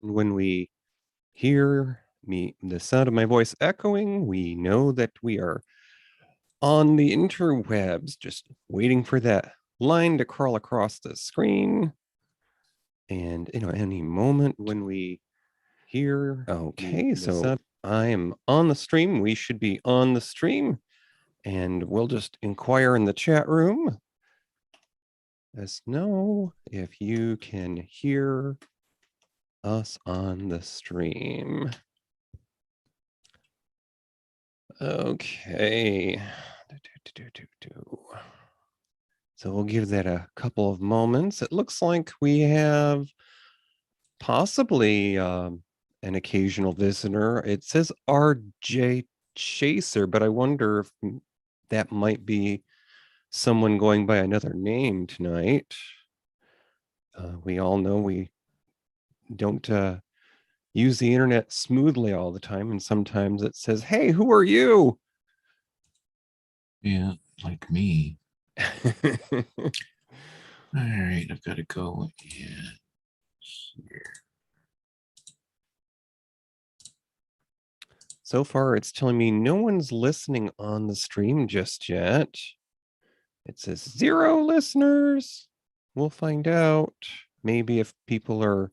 When we hear the sound of my voice echoing, we know that we are on the interwebs, just waiting for that line to crawl across the screen. And any moment when we hear, okay, so I am on the stream. We should be on the stream, and we'll just inquire in the chat room. Let us know if you can hear us on the stream. Okay. So we'll give that a couple of moments. It looks like we have possibly an occasional visitor. It says RJ Chaser, but I wonder if that might be someone going by another name tonight. We all know we don't use the internet smoothly all the time, and sometimes it says, "Hey, who are you?" Yeah, like me. All right, I've got to go. Yeah. So far, it's telling me no one's listening on the stream just yet. It says 0 listeners. We'll find out. Maybe if people are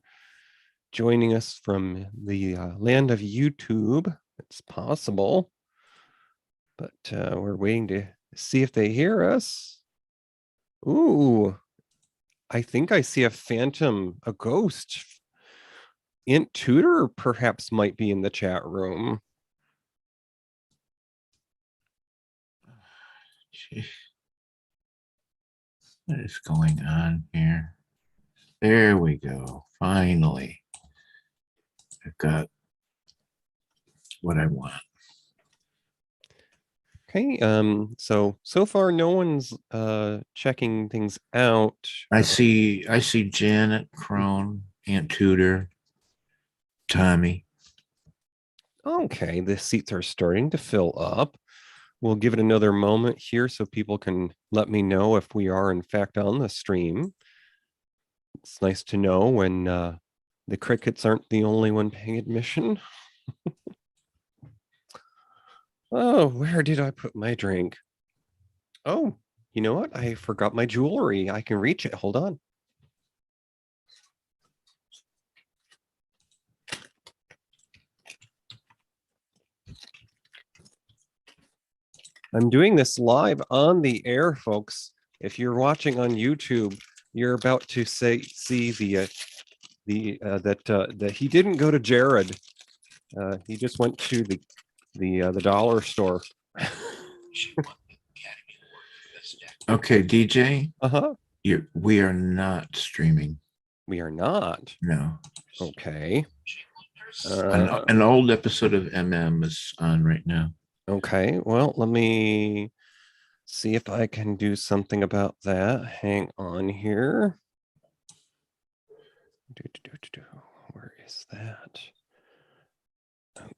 joining us from the land of YouTube, it's possible. But we're waiting to see if they hear us. Ooh, I think I see a phantom, a ghost. Int Tutor perhaps might be in the chat room. What is going on here? There we go. Finally, I've got what I want. Okay, so far no one's checking things out. I see Janet, Crone, Aunt Tudor, Tommy. Okay, the seats are starting to fill up. We'll give it another moment here so people can let me know if we are in fact on the stream. It's nice to know when the crickets aren't the only one paying admission. Oh, where did I put my drink? Oh, you know what? I forgot my jewelry. I can reach it. Hold on. I'm doing this live on the air, folks. If you're watching on YouTube, you're about to see that he didn't go to Jared. He just went to the dollar store. Okay, DJ. Uh-huh. We are not streaming. We are not. No. Okay. An old episode of MM is on right now. Okay. Well, let me see if I can do something about that. Hang on here. Where is that?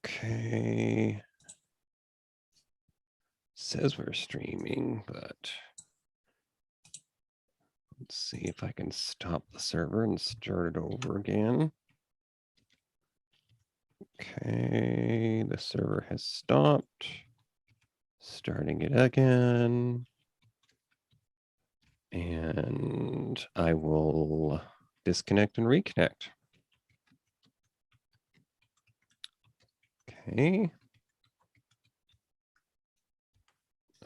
Okay. Says we're streaming, but let's see if I can stop the server and start it over again. Okay, the server has stopped. Starting it again. And I will disconnect and reconnect. Okay.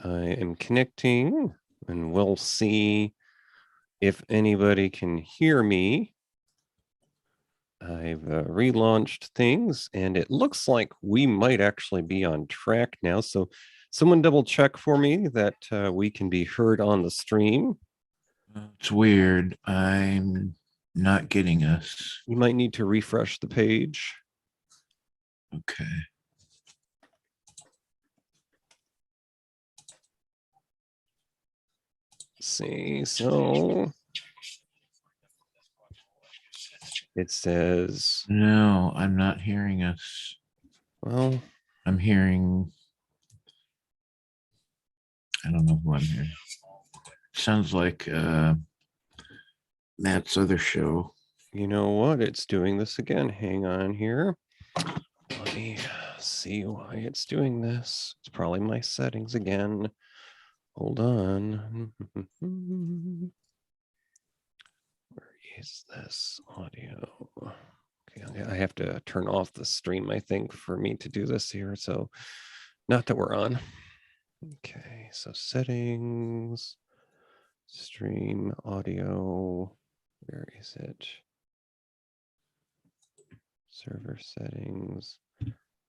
I am connecting, and we'll see if anybody can hear me. I've relaunched things, and it looks like we might actually be on track now. So someone double check for me that we can be heard on the stream. It's weird. I'm not getting us. You might need to refresh the page. Okay. Let's see, so it says, no, I'm not hearing us. Well, I'm hearing, I don't know who I'm hearing. Sounds like Matt's other show. you know what? It's doing this again. Hang on here. Let me see why it's doing this. It's probably my settings again. Hold on. Where is this audio? Okay, I have to turn off the stream, I think, for me to do this here. So, not that we're on. Okay, so settings, stream audio. Where is it? Server settings.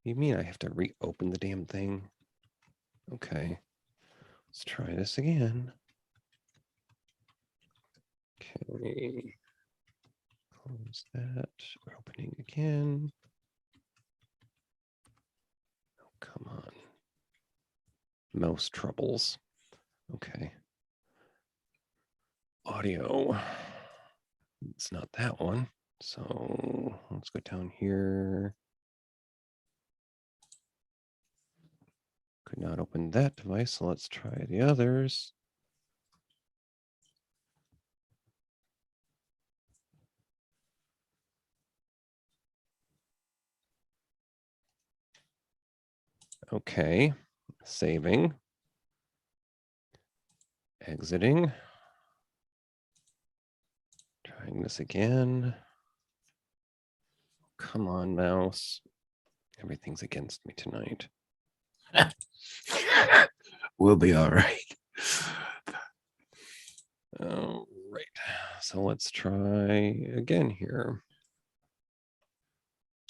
You mean I have to reopen the damn thing? Okay, let's try this again. Okay, close that. We're opening again. Oh, come on. Mouse troubles. Okay. Audio. It's not that one. So let's go down here. Could not open that device. So let's try the others. Okay. Saving. Exiting. Trying this again. Come on, mouse. Everything's against me tonight. We'll be all right. All right. So let's try again here.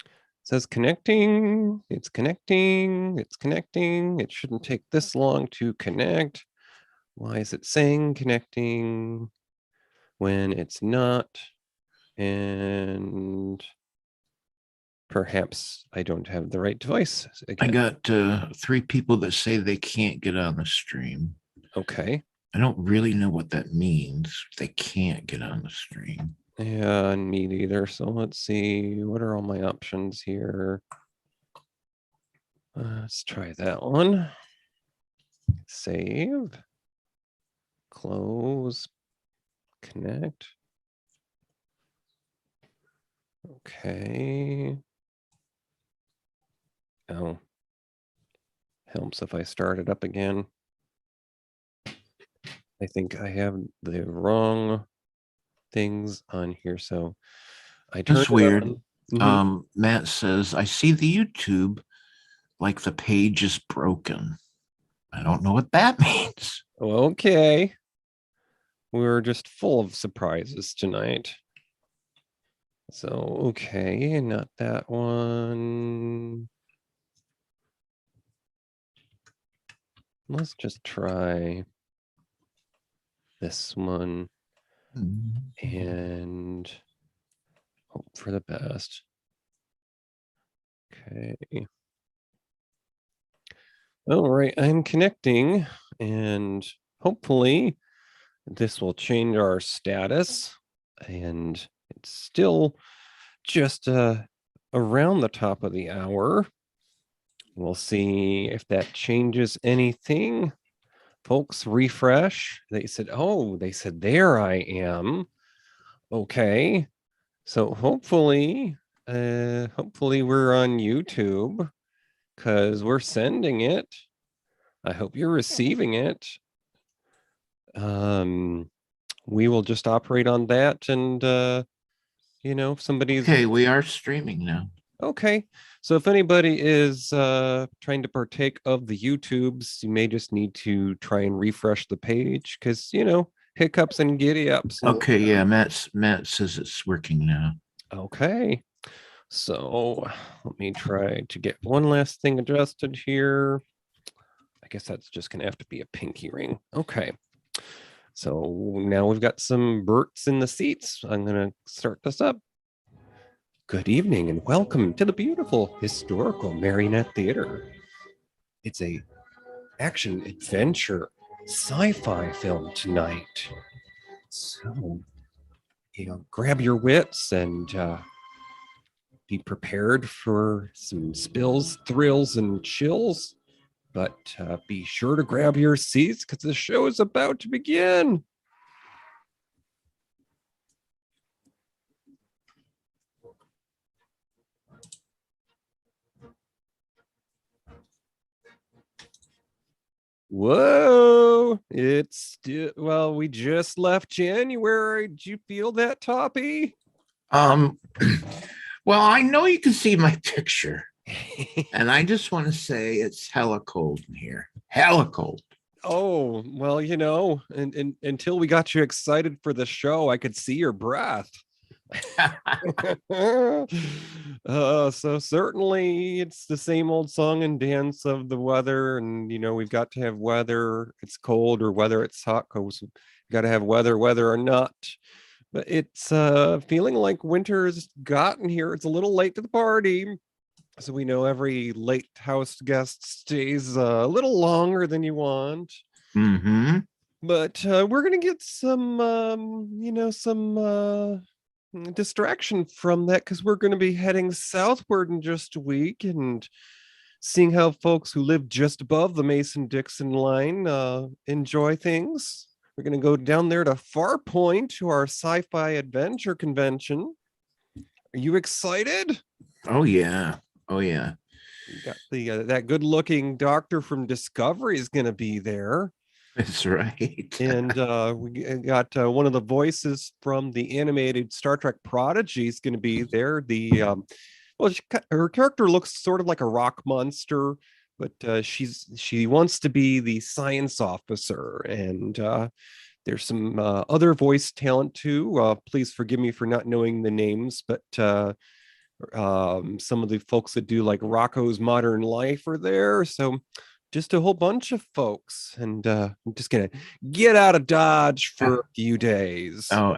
It says connecting. It's connecting. It's connecting. It shouldn't take this long to connect. Why is it saying connecting when it's not? And perhaps I don't have the right device I again. got 3 people that say they can't get on the stream. Okay. I don't really know what that means. They can't get on the stream. Yeah, and me neither. So let's see. What are all my options here? Let's try that one. Save. Close. Connect. Okay. Oh. Helps if I start it up again. I think I have the wrong things on here. So I turned That's it weird. on. Mhm. Matt says, I see the YouTube like the page is broken. I don't know what that means. Okay. We're just full of surprises tonight. So, okay, not that one. Let's just try this one and hope for the best. Okay. All right, I'm connecting and hopefully this will change our status, and it's still just around the top of the hour. We'll see if that changes anything. Folks, refresh. They said, oh, they said, there I am. Okay. So hopefully we're on YouTube because we're sending it. I hope you're receiving it. We will just operate on that, and if somebody's Okay, we are streaming now. okay. So if anybody is trying to partake of the YouTubes, you may just need to try and refresh the page because hiccups and giddy ups. Okay, yeah, Matt says it's working now. Okay. So let me try to get one last thing adjusted here. I guess that's just gonna have to be a pinky ring. Okay. So now we've got some Berts in the seats. I'm gonna start this up. Good evening and welcome to the beautiful historical Marionette Theater. It's a action adventure sci-fi film tonight. So, grab your wits and be prepared for some spills, thrills, and chills. But be sure to grab your seats because the show is about to begin. Whoa, it's still, well, we just left January. Did you feel that, Toppy? Um, well, I know you can see my picture, and I just want to say it's hella cold in here. Hella cold. Oh, well, and until we got you excited for the show, I could see your breath. So certainly it's the same old song and dance of the weather, and we've got to have weather it's cold or whether it's hot, because got to have weather whether or not. But it's feeling like winter's gotten here. It's a little late to the party, so we know every late house guest stays a little longer than you want. Mm-hmm. But we're gonna get some some distraction from that, because we're going to be heading southward in just a week and seeing how folks who live just above the Mason-Dixon line enjoy things. We're going to go down there to Farpoint to our sci-fi adventure convention. Are you excited? Oh yeah. Oh yeah. You got the that good-looking doctor from Discovery is going to be there. That's right. And we got one of the voices from the animated Star Trek Prodigy is going to be there. Well, her character looks sort of like a rock monster, but she wants to be the science officer. And there's some other voice talent too. Please forgive me for not knowing the names, but some of the folks that do like Rocco's Modern Life are there. So just a whole bunch of folks, and I'm just gonna get out of Dodge for a few days. Oh,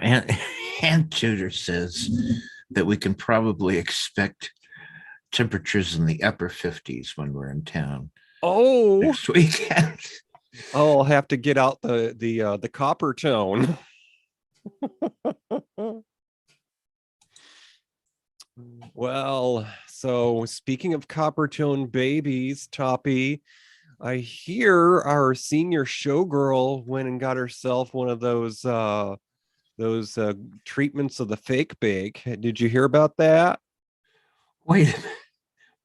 and Tudor says that we can probably expect temperatures in the upper 50s when we're in town Oh, next weekend. I'll have to get out the copper tone. Well, so speaking of copper tone babies, Toppy, I hear our senior showgirl went and got herself one of those treatments of the fake bake. Did you hear about that? Wait a minute.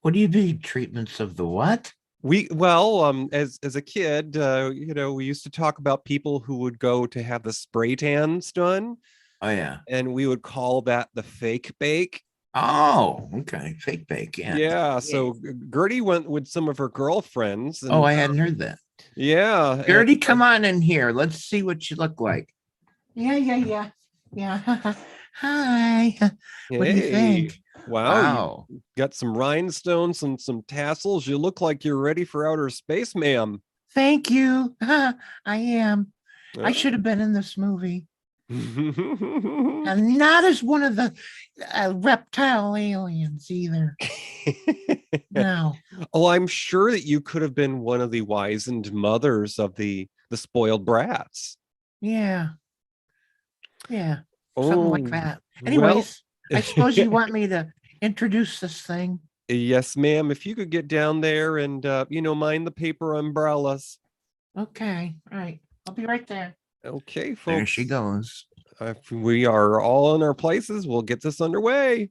What do you mean treatments of the what? As a kid, we used to talk about people who would go to have the spray tans done, Oh yeah. and we would call that the fake bake. Oh, okay. Fake bake. Yeah. Yeah, Yeah. so Gertie went with some of her girlfriends, Oh, and I hadn't heard that. yeah, and Gertie, come on in here. Let's see what you look like. Yeah, yeah, yeah. Yeah. Hi. What do you hey, think? wow, you Wow. got some rhinestones and some tassels. You look like you're ready for outer space, ma'am. Thank you. I am. I should have been in this movie. And not as one of the reptile aliens either. No. Oh, I'm sure that you could have been one of the wizened mothers of the spoiled brats. Yeah. Yeah. Something like Oh, that. well, Anyways, I suppose you want me to introduce this thing. yes, ma'am. If you could get down there and mind the paper umbrellas. Okay. All right. I'll be right there. Okay, There folks. she goes. If we are all in our places, we'll get this underway.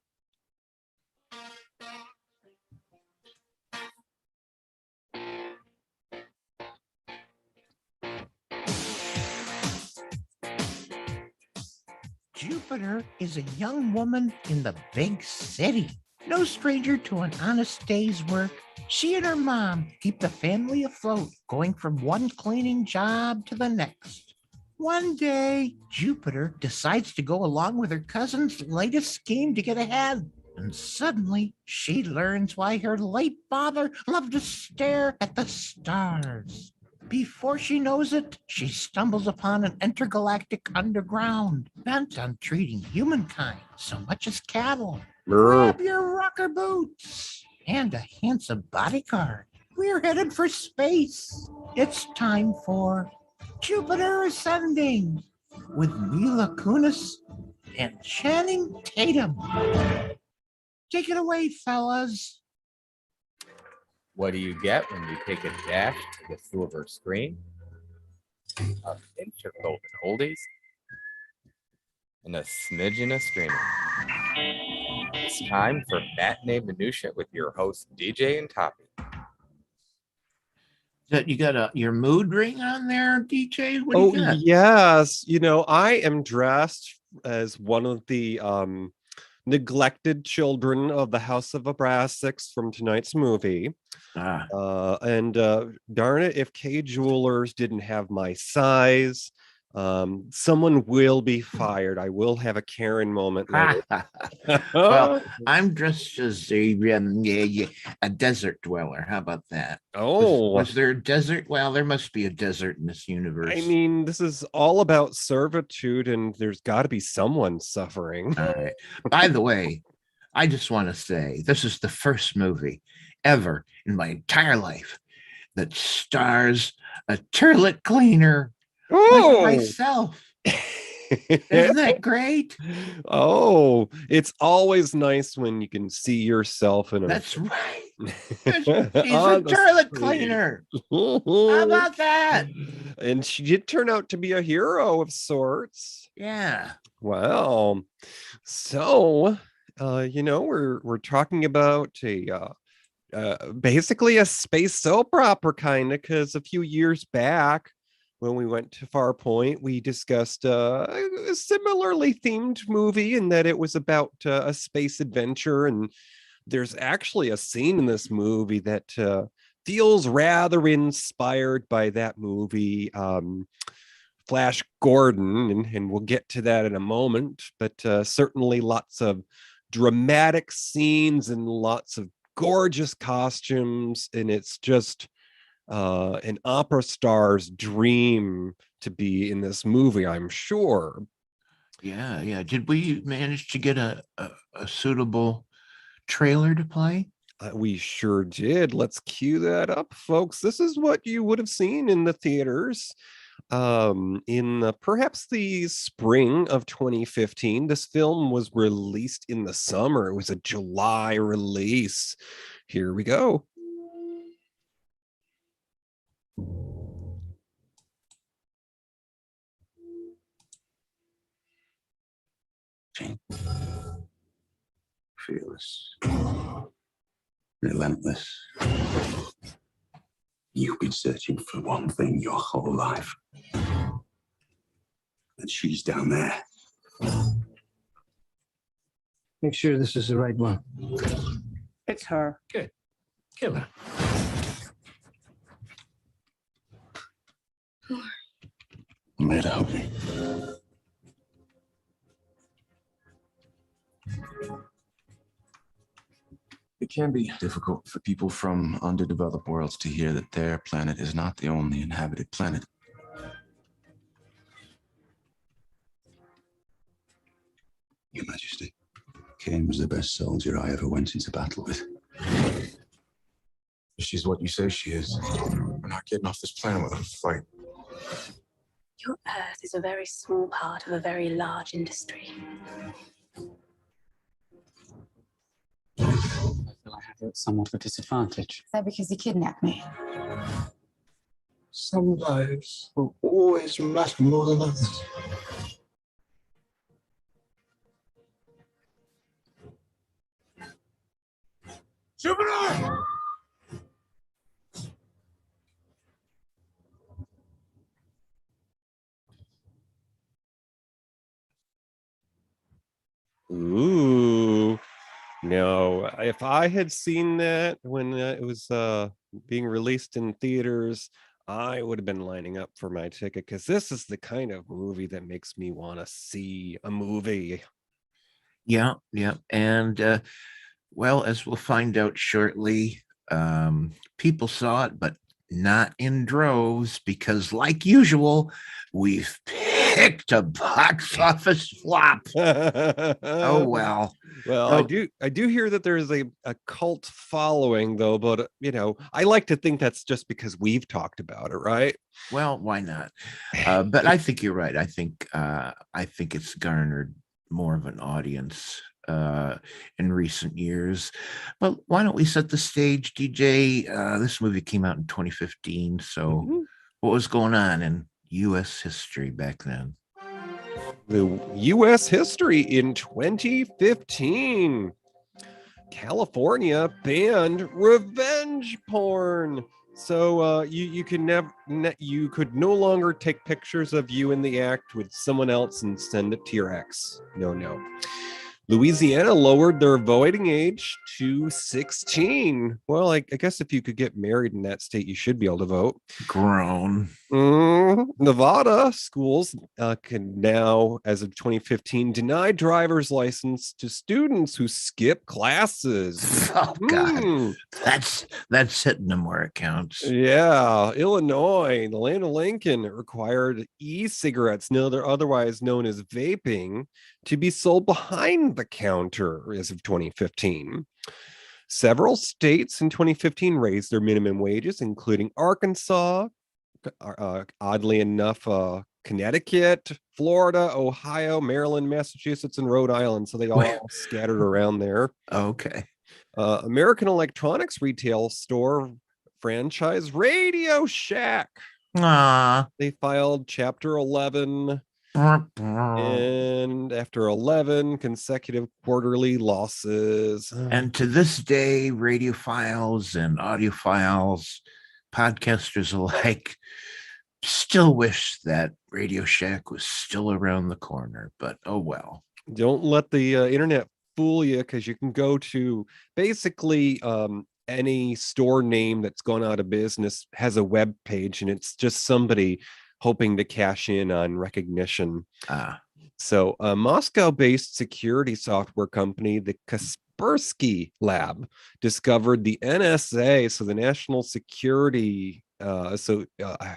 Jupiter is a young woman in the big city. No stranger to an honest day's work, she and her mom keep the family afloat, going from one cleaning job to the next. One day, Jupiter decides to go along with her cousin's latest scheme to get ahead. And suddenly, she learns why her late father loved to stare at the stars. Before she knows it, she stumbles upon an intergalactic underground, bent on treating humankind so much as cattle. Grab your rocker boots and a handsome bodyguard. We're headed for space. It's time for Jupiter Ascending with Mila Kunis and Channing Tatum. Take it away, fellas. What do you get when you take a dash to the silver screen? A pinch of golden oldies and a smidgen of streaming. It's time for Matinee Minutia with your host DJ and Toppy. That you got your mood ring on there, DJ? What do you Oh, got? yes. I am dressed as one of the neglected children of the House of Abraxas from tonight's movie. Ah. And darn it, if K Jewelers didn't have my size, someone will be fired. I will have a Karen moment later. Well, I'm dressed as a desert dweller. How about that? Oh, Was there a desert? Well, there must be a desert in this I universe. mean, this is all about servitude, and there's got to be someone suffering. All right. By the way, I just want to say this is the first movie ever in my entire life that stars a toilet cleaner like Oh, myself. Isn't that great? oh, it's always nice when you can see yourself in a That's right. She's on a the toilet screen. cleaner. How about that? And she did turn out to be a hero of sorts. Yeah. Wow. So, we're talking about basically a space soap opera kind of, because a few years back when we went to Farpoint, we discussed a similarly themed movie in that it was about a space adventure. And there's actually a scene in this movie that feels rather inspired by that movie, Flash Gordon, and we'll get to that in a moment. But certainly lots of dramatic scenes and lots of gorgeous costumes, and it's just an opera star's dream to be in this movie, I'm sure. Yeah. Yeah. Did we manage to get a suitable trailer to play? We sure did. Let's cue that up, folks. This is what you would have seen in the theaters in perhaps the spring of 2015. This film was released in the summer. It was a July release. Here we go. Fearless, relentless. You've been searching for one thing your whole life. And she's down there. Make sure this is the right one. It's her. Good. Kill her. I'm here to help you. It can be difficult for people from underdeveloped worlds to hear that their planet is not the only inhabited planet. Your Majesty, Kane was the best soldier I ever went into battle with. If she's what you say she is, we're not getting off this planet without a fight. Your Earth is a very small part of a very large industry. I feel I have you at somewhat of a disadvantage. Is that because you kidnapped me? Some lives will always matter more than others. Superman! Ooh. No, if I had seen that when it was being released in theaters, I would have been lining up for my ticket, because this is the kind of movie that makes me want to see a movie. Yeah. Yeah. And well, as we'll find out shortly, people saw it, but not in droves because, like usual, we've picked a box office flop. Oh well. Well, I do hear that there's a cult following though, but I like to think that's just because we've talked about it, right? Well, why not? But I think you're right. I think it's garnered more of an audience in recent years. But why don't we set the stage, DJ? This movie came out in 2015. So what was going on in U.S. history back then? The U.S. history in 2015. California banned revenge porn. So you could you could no longer take pictures of you in the act with someone else and send it to your ex. No. Louisiana lowered their voting age to 16. Well, I guess if you could get married in that state, you should be able to vote. Grown. Nevada schools can now, as of 2015, deny driver's license to students who skip classes. Oh God, Mm. that's hitting them where it counts. Yeah, Illinois, the land of Lincoln, required e-cigarettes, no, they're otherwise known as vaping, to be sold behind the counter as of 2015. Several states in 2015 raised their minimum wages, including Arkansas, oddly enough, Connecticut, Florida, Ohio, Maryland, Massachusetts, and Rhode Island. So they all scattered around there. Okay. American Electronics retail store franchise Radio Shack. They filed Chapter 11. And after 11 consecutive quarterly losses. And to this day, radiophiles and audiophiles, podcasters alike, still wish that Radio Shack was still around the corner, but oh well. Don't let the internet fool you, because you can go to basically any store name that's gone out of business has a web page, and it's just somebody hoping to cash in on recognition. So a Moscow-based security software company, the Kaspersky Lab, discovered the NSA, so the National Security, I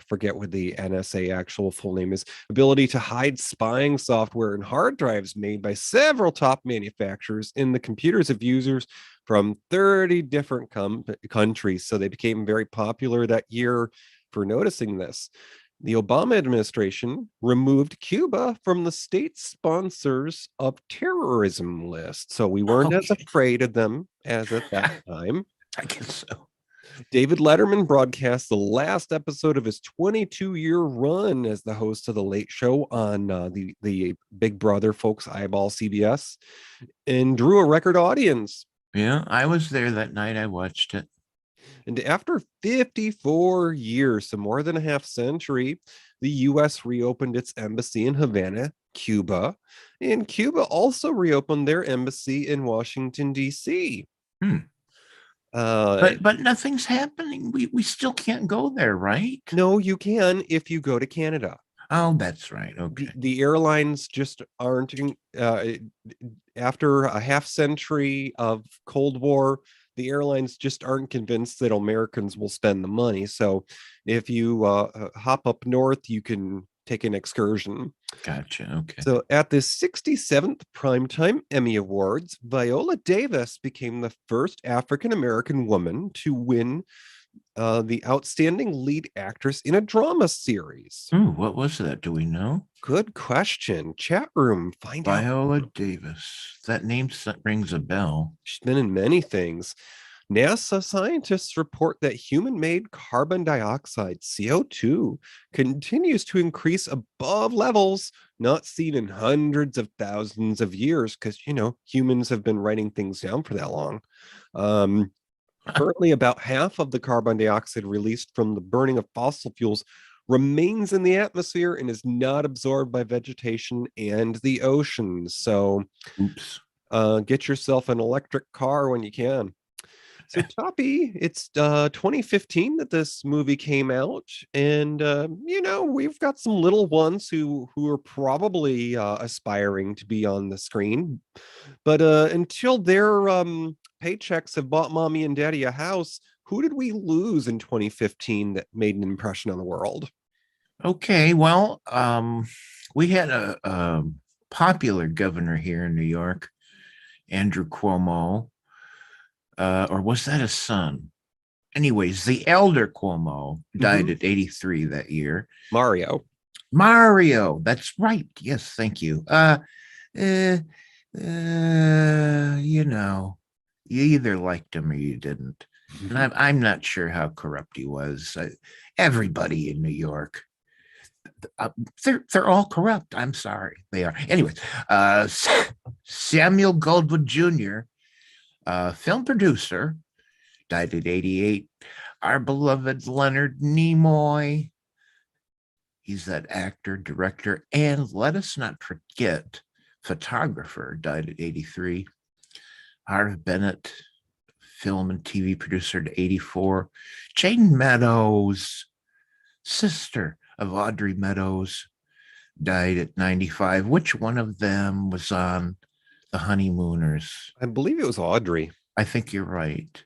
forget what the NSA actual full name is, ability to hide spying software and hard drives made by several top manufacturers in the computers of users from 30 different countries. So they became very popular that year for noticing this. The Obama administration removed Cuba from the state sponsors of terrorism list. So we weren't as afraid of them as at that time. I guess so. David Letterman broadcast the last episode of his 22-year run as the host of The Late Show on the Big Brother folks eyeball CBS, and drew a record audience. Yeah, I was there that night. I watched it. And after 54 years, so more than a half century, the U.S. reopened its embassy in Havana, Cuba, and Cuba also reopened their embassy in Washington, D.C. But nothing's happening. We still can't go there, right? No, you can if you go to Canada. Oh, that's right. Okay. The airlines just aren't, after a half century of Cold War, the airlines just aren't convinced that Americans will spend the money. So if you hop up north, you can take an excursion. Gotcha. Okay. So at the 67th Primetime Emmy Awards, Viola Davis became the first African-American woman to win the Outstanding Lead Actress in a Drama Series. Ooh, what was that? Do we know? Good question. Chat room, find out. Viola Davis. That name rings a bell. She's been in many things. NASA scientists report that human-made carbon dioxide, CO2, continues to increase above levels not seen in hundreds of thousands of years, because, humans have been writing things down for that long. Currently, about half of the carbon dioxide released from the burning of fossil fuels remains in the atmosphere and is not absorbed by vegetation and the oceans. So, get yourself an electric car when you can. So, Toppy, it's 2015 that this movie came out, and we've got some little ones who are probably aspiring to be on the screen, but until their paychecks have bought mommy and daddy a house, who did we lose in 2015 that made an impression on the world? Okay, well, we had a popular governor here in New York, Andrew Cuomo. Or was that a son? Anyways, the elder Cuomo died at 83 that year. Mario, that's right. Yes, thank you. You either liked him or you didn't. And I'm not sure how corrupt he was. Everybody in New York, they're all corrupt. I'm sorry, they are. Anyways, Samuel Goldwyn Jr., film producer, died at 88. Our beloved Leonard Nimoy. He's that actor, director, and let us not forget, photographer, died at 83. Harv Bennett, film and TV producer at 84. Jane Meadows, sister of Audrey Meadows, died at 95. Which one of them was on The Honeymooners? I believe it was Audrey. I think you're right.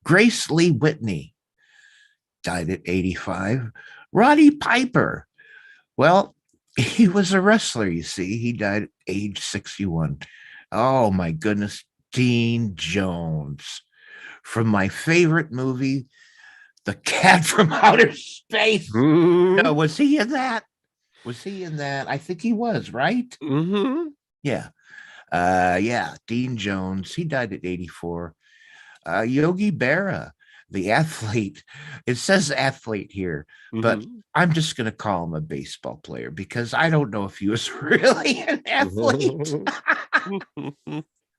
Grace Lee Whitney died at 85. Roddy Piper. Well, he was a wrestler, you see. He died at age 61. Oh, my goodness. Dean Jones from my favorite movie, The Cat from Outer Space. Mm-hmm. No, was he in that? Was he in that? I think he was, right? Mm-hmm. Yeah. Yeah, Dean Jones. He died at 84. Yogi Berra, the athlete. It says athlete here, but I'm just going to call him a baseball player because I don't know if he was really an athlete.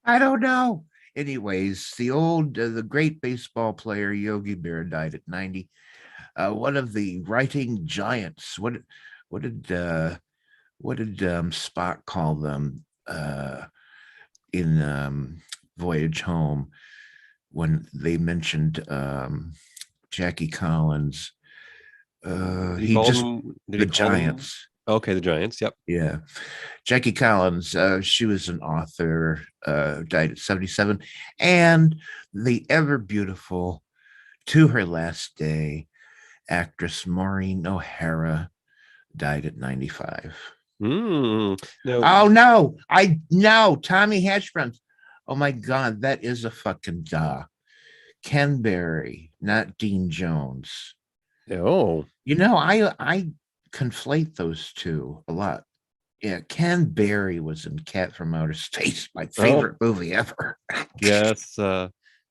I don't know. Anyways, the great baseball player Yogi Berra died at 90. One of the writing giants. What did Spock call them in Voyage Home when they mentioned Jackie Collins? Did He call just them- did the he call them- Giants. Okay, the Giants. Yep. Yeah. Jackie Collins, she was an author, died at 77. And the ever beautiful, to her last day, actress Maureen O'Hara died at 95. No. Oh, no. Tommy Hatchbrand. Oh, my God. That is a fucking duh. Ken Berry, not Dean Jones. Oh. I conflate those two a lot. Yeah, Ken Berry was in Cat from Outer Space, my favorite movie ever. Yes.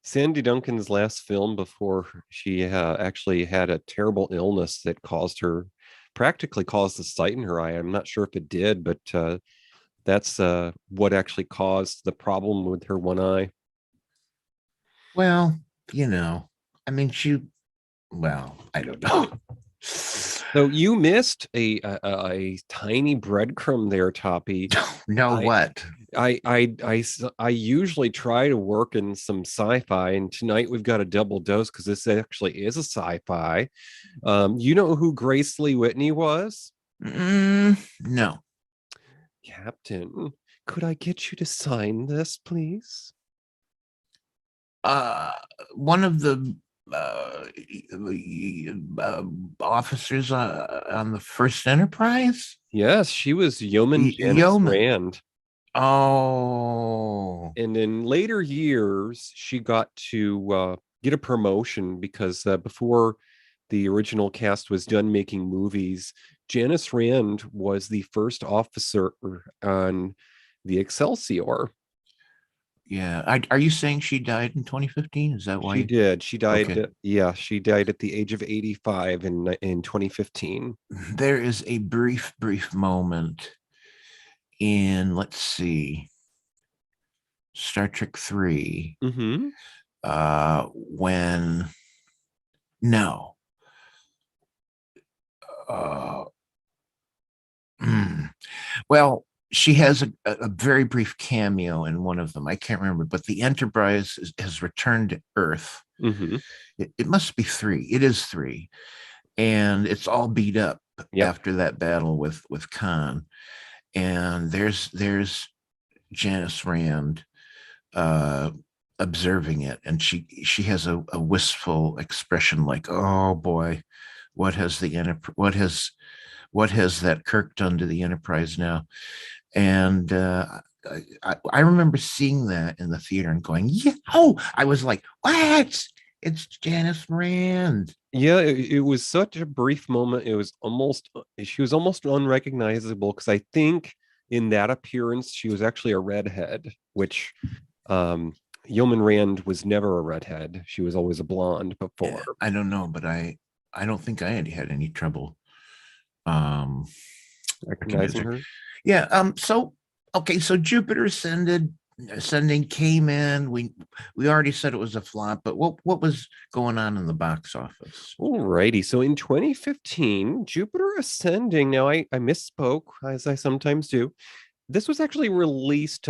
Sandy Duncan's last film before she actually had a terrible illness that practically caused the sight in her eye. I'm not sure if it did, but that's what actually caused the problem with her one eye. Well, I mean, I don't know. So you missed a tiny breadcrumb there, Toppy. What? I usually try to work in some sci-fi, and tonight we've got a double dose because this actually is a sci-fi. You know who Grace Lee Whitney was? No. Captain, could I get you to sign this, please? One of the officers on the first Enterprise. Yes, she was Yeoman Janice Yeoman. Rand. Oh. And in later years, she got to get a promotion because before the original cast was done making movies, Janice Rand was the first officer on the Excelsior. Yeah. Are you saying she died in 2015? Is that why? She did. She died. Okay. She died at the age of 85 in 2015. There is a brief moment in, let's see, Star Trek 3. Mm-hmm. When no. Well, she has a very brief cameo in one of them. I can't remember, but the Enterprise has returned to Earth. Mm-hmm. It must be 3. It is 3. And it's all beat up after that battle with Khan. And there's Janice Rand observing it. And she has a wistful expression like, oh boy, what has that Kirk done to the Enterprise now? And I remember seeing that in the theater and going, yeah. Oh, I was like, what? It's Janice Rand. Yeah, it was such a brief moment. She was almost unrecognizable because I think in that appearance, she was actually a redhead, which Yeoman Rand was never a redhead. She was always a blonde before. Yeah, I don't know, but I don't think I had any trouble recognizing her. Yeah. So Jupiter ascended. Ascending came in. We already said it was a flop, but what was going on in the box office? Alrighty. So in 2015, Jupiter Ascending. Now I misspoke, as I sometimes do. This was actually released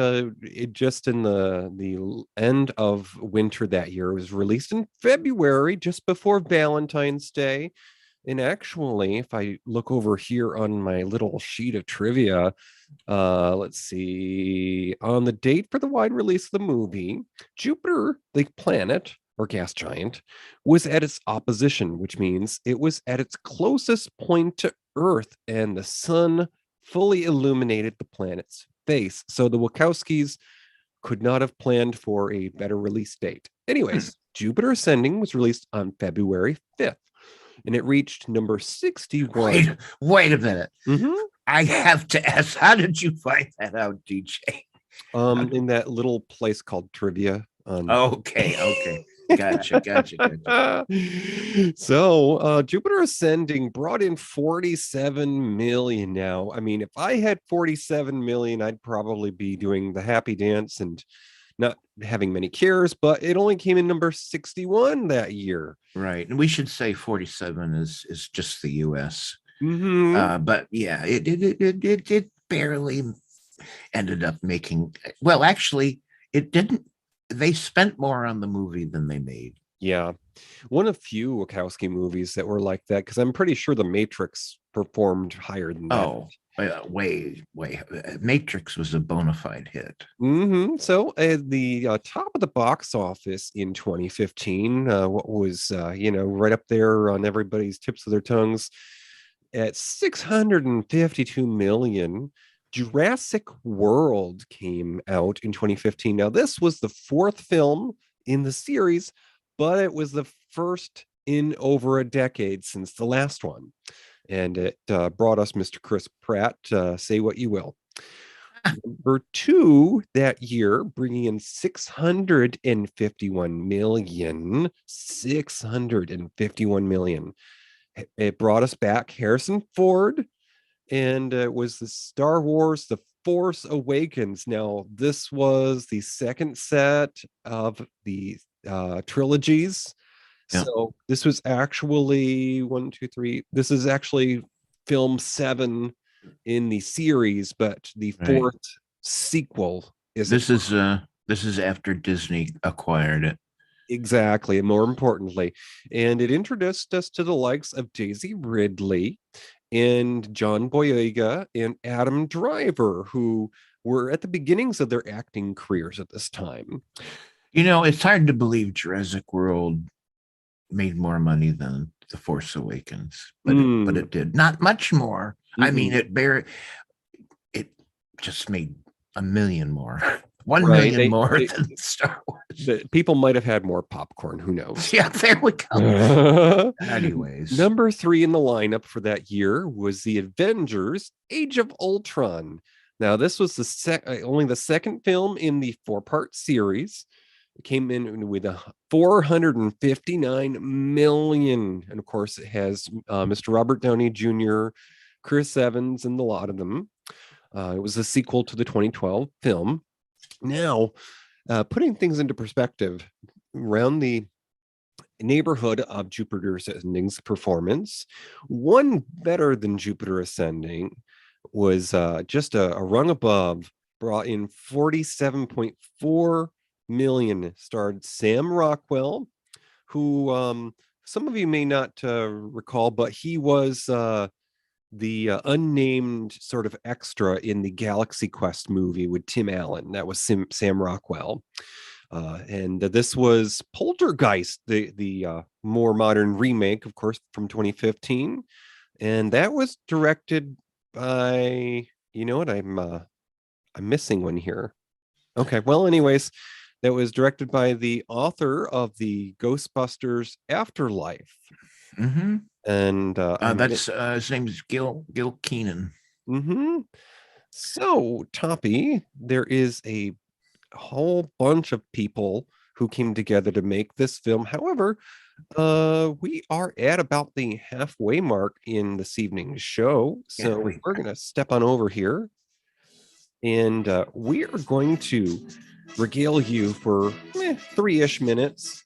just in the end of winter that year. It was released in February, just before Valentine's Day. And actually, if I look over here on my little sheet of trivia, let's see, on the date for the wide release of the movie, Jupiter, the planet or gas giant, was at its opposition, which means it was at its closest point to Earth, and the sun fully illuminated the planet's face. So the Wachowskis could not have planned for a better release date. Anyways, Jupiter Ascending was released on February 5th, and it reached number 61. Wait a minute. Mhm. I have to ask, how did you find that out, DJ? In that little place called Trivia. Okay. Gotcha. So Jupiter Ascending brought in 47 million now. I mean, if I had 47 million, I'd probably be doing the happy dance and not having many cares, but it only came in number 61 that year. Right. And we should say 47 is just the US. Mhm. But yeah, it barely ended up making, well, actually, it didn't. They spent more on the movie than they made. Yeah. One of few Wachowski movies that were like that, because I'm pretty sure The Matrix performed higher than that. Oh, way. Matrix was a bona fide hit. So at the top of the box office in 2015, what was right up there on everybody's tips of their tongues at 652 million. Jurassic World came out in 2015. Now, this was the fourth film in the series, but it was the first in over a decade since the last one. And it brought us Mr. Chris Pratt, say what you will. Number 2 that year, bringing in 651 million. 651 million. It brought us back Harrison Ford, and it was the Star Wars The Force Awakens. Now, this was the second set of the trilogies. Yeah. So this was actually 1, 2, 3. This is actually film 7 in the series, but the fourth sequel is this is after Disney acquired it. exactly, and more importantly, and it introduced us to the likes of Daisy Ridley and John Boyega and Adam Driver, who were at the beginnings of their acting careers at this time. It's hard to believe Jurassic World made more money than The Force Awakens, but it did not much more. I mean, it just made a million more. 1 million more than Star Wars. People might have had more popcorn. Who knows? Yeah, there we go. Anyways, number 3 in the lineup for that year was The Avengers: Age of Ultron. Now, this was only the second film in the 4-part series. It came in with 459 million, and of course, it has Mr. Robert Downey Jr., Chris Evans, and a lot of them. It was a sequel to the 2012 film. Now, putting things into perspective, around the neighborhood of Jupiter Ascending's performance, one better than Jupiter Ascending was just a rung above, brought in 47.4 million, starred Sam Rockwell, who some of you may not recall, but he was the unnamed sort of extra in the Galaxy Quest movie with Tim Allen. That was Sam Rockwell. And this was Poltergeist, the more modern remake, of course, from 2015. And that was directed by, I'm missing one here. Okay, well, anyways, that was directed by the author of the Ghostbusters Afterlife. And that's his name is Gil Keenan. So, Toppy, there is a whole bunch of people who came together to make this film. However, we are at about the halfway mark in this evening's show, so we're going to step on over here, and we are going to regale you for 3-ish minutes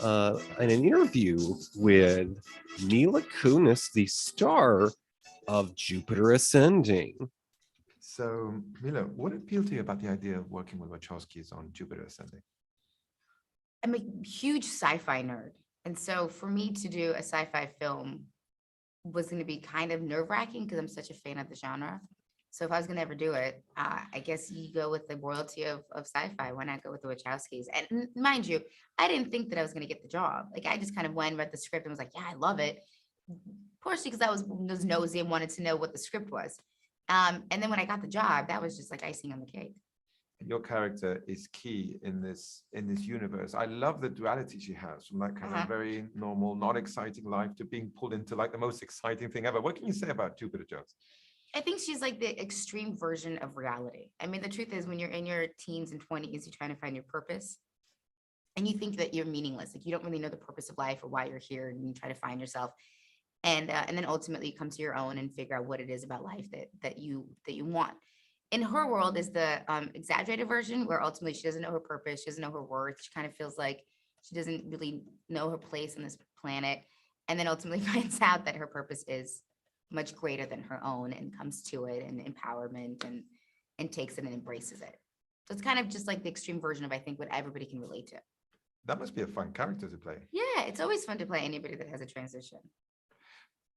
in an interview with Mila Kunis, the star of Jupiter Ascending. So, Mila, what appealed to you about the idea of working with Wachowskis on Jupiter Ascending? I'm a huge sci-fi nerd. And so for me to do a sci-fi film was going to be kind of nerve-wracking because I'm such a fan of the genre. So if I was going to ever do it, I guess you go with the royalty of sci-fi. Why not go with the Wachowskis? And mind you, I didn't think that I was going to get the job. Like I just kind of went, read the script and was like, yeah, I love it. Partially because I was nosy and wanted to know what the script was. And then when I got the job, that was just like icing on the cake. Your character is key in this universe. I love the duality she has from that kind of very normal, not exciting life to being pulled into like the most exciting thing ever. What can you say about Jupiter Jones? I think she's like the extreme version of reality. I mean, the truth is when you're in your teens and 20s, you're trying to find your purpose and you think that you're meaningless. Like you don't really know the purpose of life or why you're here and you try to find yourself. And then ultimately you come to your own and figure out what it is about life that you want. In her world is the exaggerated version where ultimately she doesn't know her purpose. She doesn't know her worth. She kind of feels like she doesn't really know her place on this planet. And then ultimately finds out that her purpose is much greater than her own and comes to it and empowerment and takes it and embraces it. So it's kind of just like the extreme version of, I think, what everybody can relate to. That must be a fun character to play. Yeah, it's always fun to play anybody that has a transition.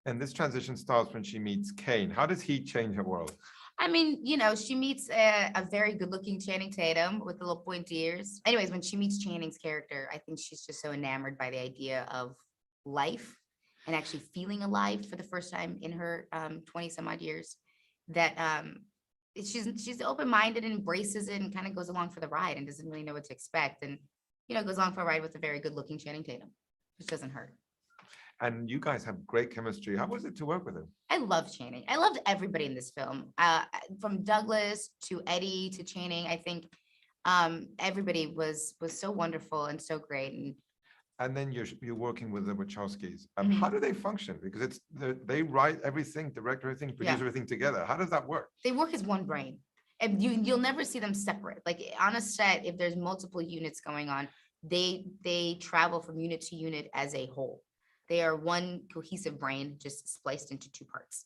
And this transition starts when she meets Kane. How does he change her world? I mean, you know, she meets a very good-looking Channing Tatum with the little pointy ears. Anyways, when she meets Channing's character, I think she's just so enamored by the idea of life and actually feeling alive for the first time in her 20 some odd years that she's open-minded and embraces it and kind of goes along for the ride and doesn't really know what to expect. And, you know, goes along for a ride with a very good-looking Channing Tatum, which doesn't hurt. And you guys have great chemistry. How was it to work with him? I loved Channing. I loved everybody in this film, from Douglas to Eddie to Channing. I think everybody was so wonderful and so great. And then you're working with the Wachowskis. How do they function? Because they write everything, direct everything, produce everything together. How does that work? They work as one brain, and you'll never see them separate. Like on a set, if there's multiple units going on, they travel from unit to unit as a whole. They are one cohesive brain, just spliced into two parts.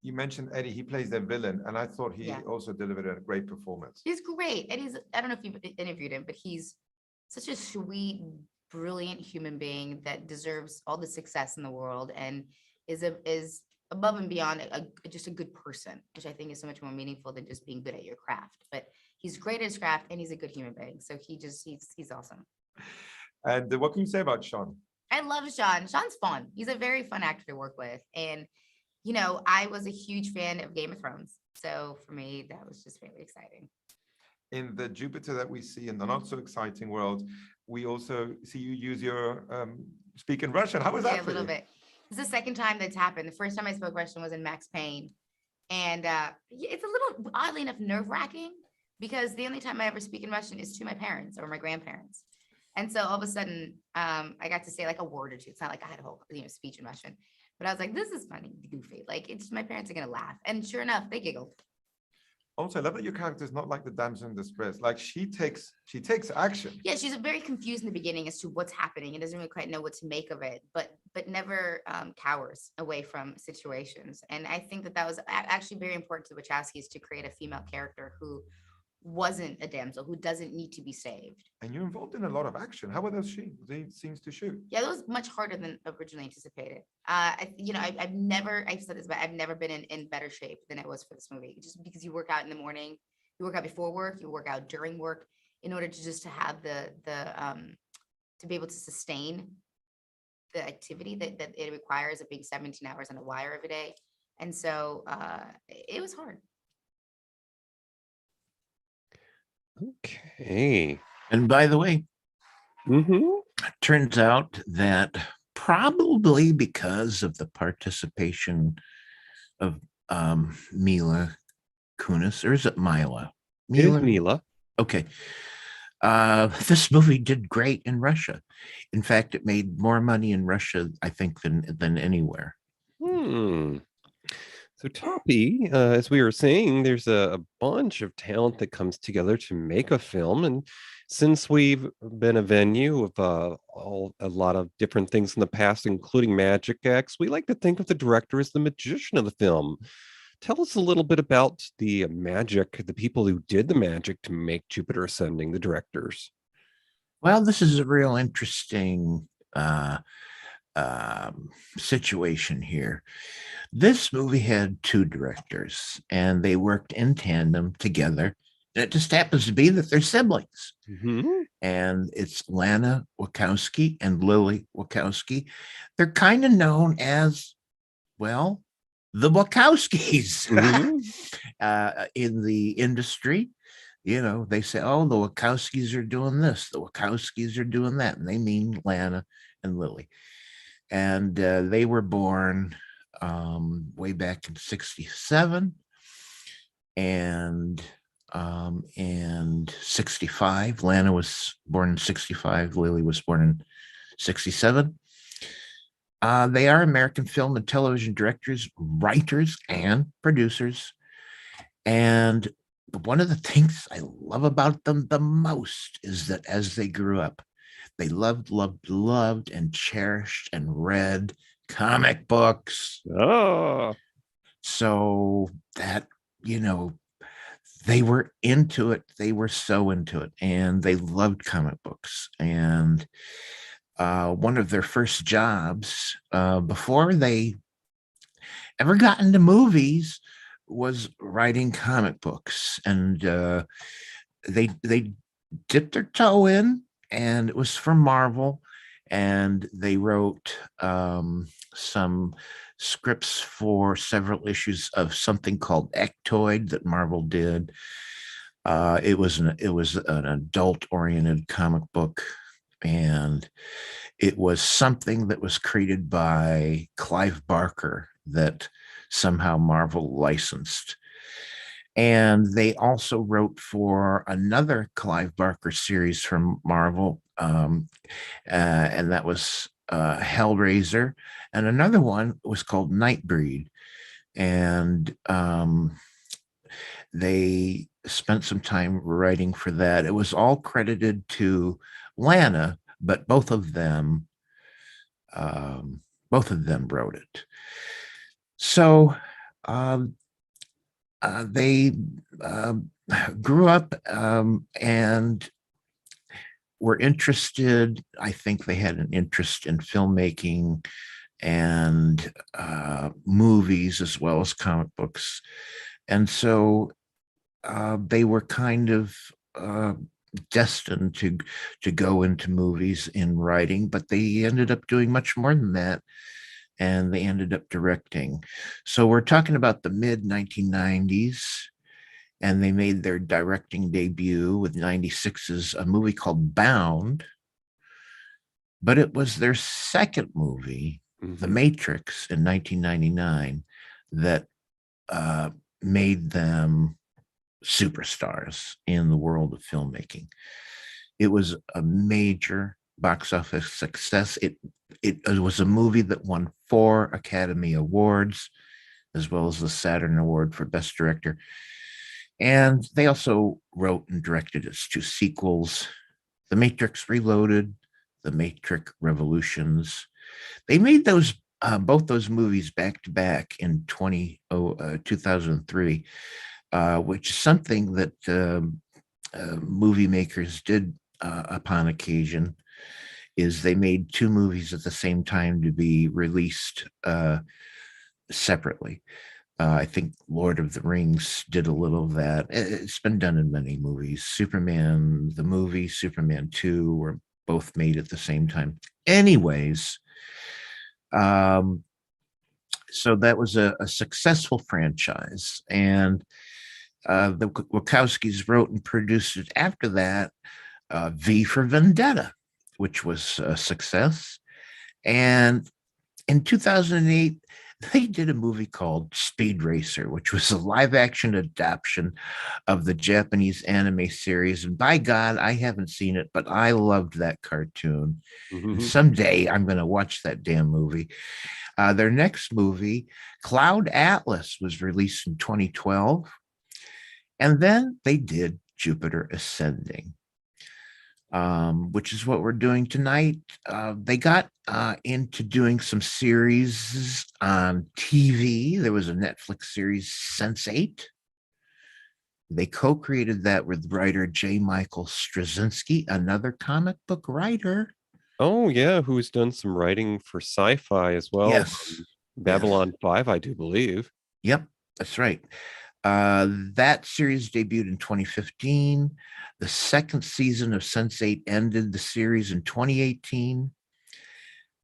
You mentioned Eddie, he plays their villain, and I thought he also delivered a great performance. He's great. Eddie's, I don't know if you've interviewed him, but he's such a sweet, brilliant human being that deserves all the success in the world and is above and beyond just a good person, which I think is so much more meaningful than just being good at your craft. But he's great at his craft and he's a good human being. So he's awesome. And what can you say about Sean? I love Sean. Sean's fun. He's a very fun actor to work with. And, you know, I was a huge fan of Game of Thrones. So for me, that was just really exciting. In the Jupiter that we see in the not so exciting world, we also see you use your speak in Russian. How was that for you? A little bit. It's the second time that's happened. The first time I spoke Russian was in Max Payne. And it's a little, oddly enough, nerve-wracking because the only time I ever speak in Russian is to my parents or my grandparents. And so all of a sudden, I got to say like a word or two. It's not like I had a whole speech in Russian, but I was like, this is funny, goofy. Like it's my parents are gonna laugh, and sure enough, they giggled. Also, I love that your character is not like the damsel in distress. Like she takes action. Yeah, she's very confused in the beginning as to what's happening and doesn't really quite know what to make of it, but never cowers away from situations. And I think that was actually very important to the Wachowskis to create a female character who wasn't a damsel, who doesn't need to be saved. And you're involved in a lot of action. How were those scenes to shoot? Yeah, that was much harder than originally anticipated. I've said this, but I've never been in better shape than I was for this movie. Just because you work out in the morning, you work out before work, you work out during work, in order to have to be able to sustain the activity that it requires of being 17 hours on a wire every day. And so it was hard. Okay. And by the way, it turns out that probably because of the participation of Mila Kunis, or is it Mila? Mila. Okay. This movie did great in Russia. In fact, it made more money in Russia, I think, than anywhere. So, Toppy, as we were saying, there's a bunch of talent that comes together to make a film. And since we've been a venue of a lot of different things in the past, including Magic Acts, we like to think of the director as the magician of the film. Tell us a little bit about the magic, the people who did the magic to make Jupiter Ascending, the directors. Well, this is a real interesting situation here. This movie had two directors, and they worked in tandem together. And it just happens to be that they're siblings. Mm-hmm. And it's Lana Wachowski and Lily Wachowski. They're kind of known as, well, the Wachowskis in the industry. You know, they say, oh, the Wachowskis are doing this, the Wachowskis are doing that. And they mean Lana and Lily. And they were born way back in 67 and 65. Lana was born in 65. Lily was born in 67. They are American film and television directors, writers, and producers. And one of the things I love about them the most is that as they grew up, they loved, and cherished and read comic books. Oh. So that, you know, they were into it. They were so into it, and they loved comic books. And one of their first jobs before they ever got into movies was writing comic books. And they dipped their toe in, and it was for Marvel. And they wrote some scripts for several issues of something called Ectoid that Marvel did. It was an adult-oriented comic book, and it was something that was created by Clive Barker that somehow Marvel licensed. And they also wrote for another Clive Barker series from Marvel, and that was Hellraiser. And another one was called Nightbreed. And they spent some time writing for that. It was all credited to Lana, but both of them wrote it. So they grew up and were interested. I think they had an interest in filmmaking and movies as well as comic books. And so they were kind of destined to go into movies in writing, but they ended up doing much more than that. And they ended up directing. So we're talking about the mid 1990s, and they made their directing debut with 96's a movie called Bound. But it was their second movie, The Matrix, in 1999, that made them superstars in the world of filmmaking. It was a major box office success. It was a movie that won 4 Academy Awards, as well as the Saturn Award for Best Director. And they also wrote and directed its 2 sequels, The Matrix Reloaded, The Matrix Revolutions. They made those both those movies back to back in 2003, which is something that movie makers did upon occasion. Is they made 2 movies at the same time to be released separately. I think Lord of the Rings did a little of that. It's been done in many movies. Superman, the movie, Superman 2 were both made at the same time. Anyways, so that was a successful franchise. And the Wachowskis wrote and produced it after that, V for Vendetta, which was a success. And in 2008, they did a movie called Speed Racer, which was a live action adaptation of the Japanese anime series. And by God, I haven't seen it, but I loved that cartoon. And someday I'm going to watch that damn movie. Their next movie, Cloud Atlas, was released in 2012. And then they did Jupiter Ascending, which is what we're doing tonight. They got into doing some series on TV. There was a Netflix series, Sense8. They co-created that with writer J. Michael Straczynski, another comic book writer. Oh yeah, who's done some writing for Sci-Fi as well. Yes. Babylon 5, I do believe. Yep, that's right. That series debuted in 2015. The second season of Sense8 ended the series in 2018.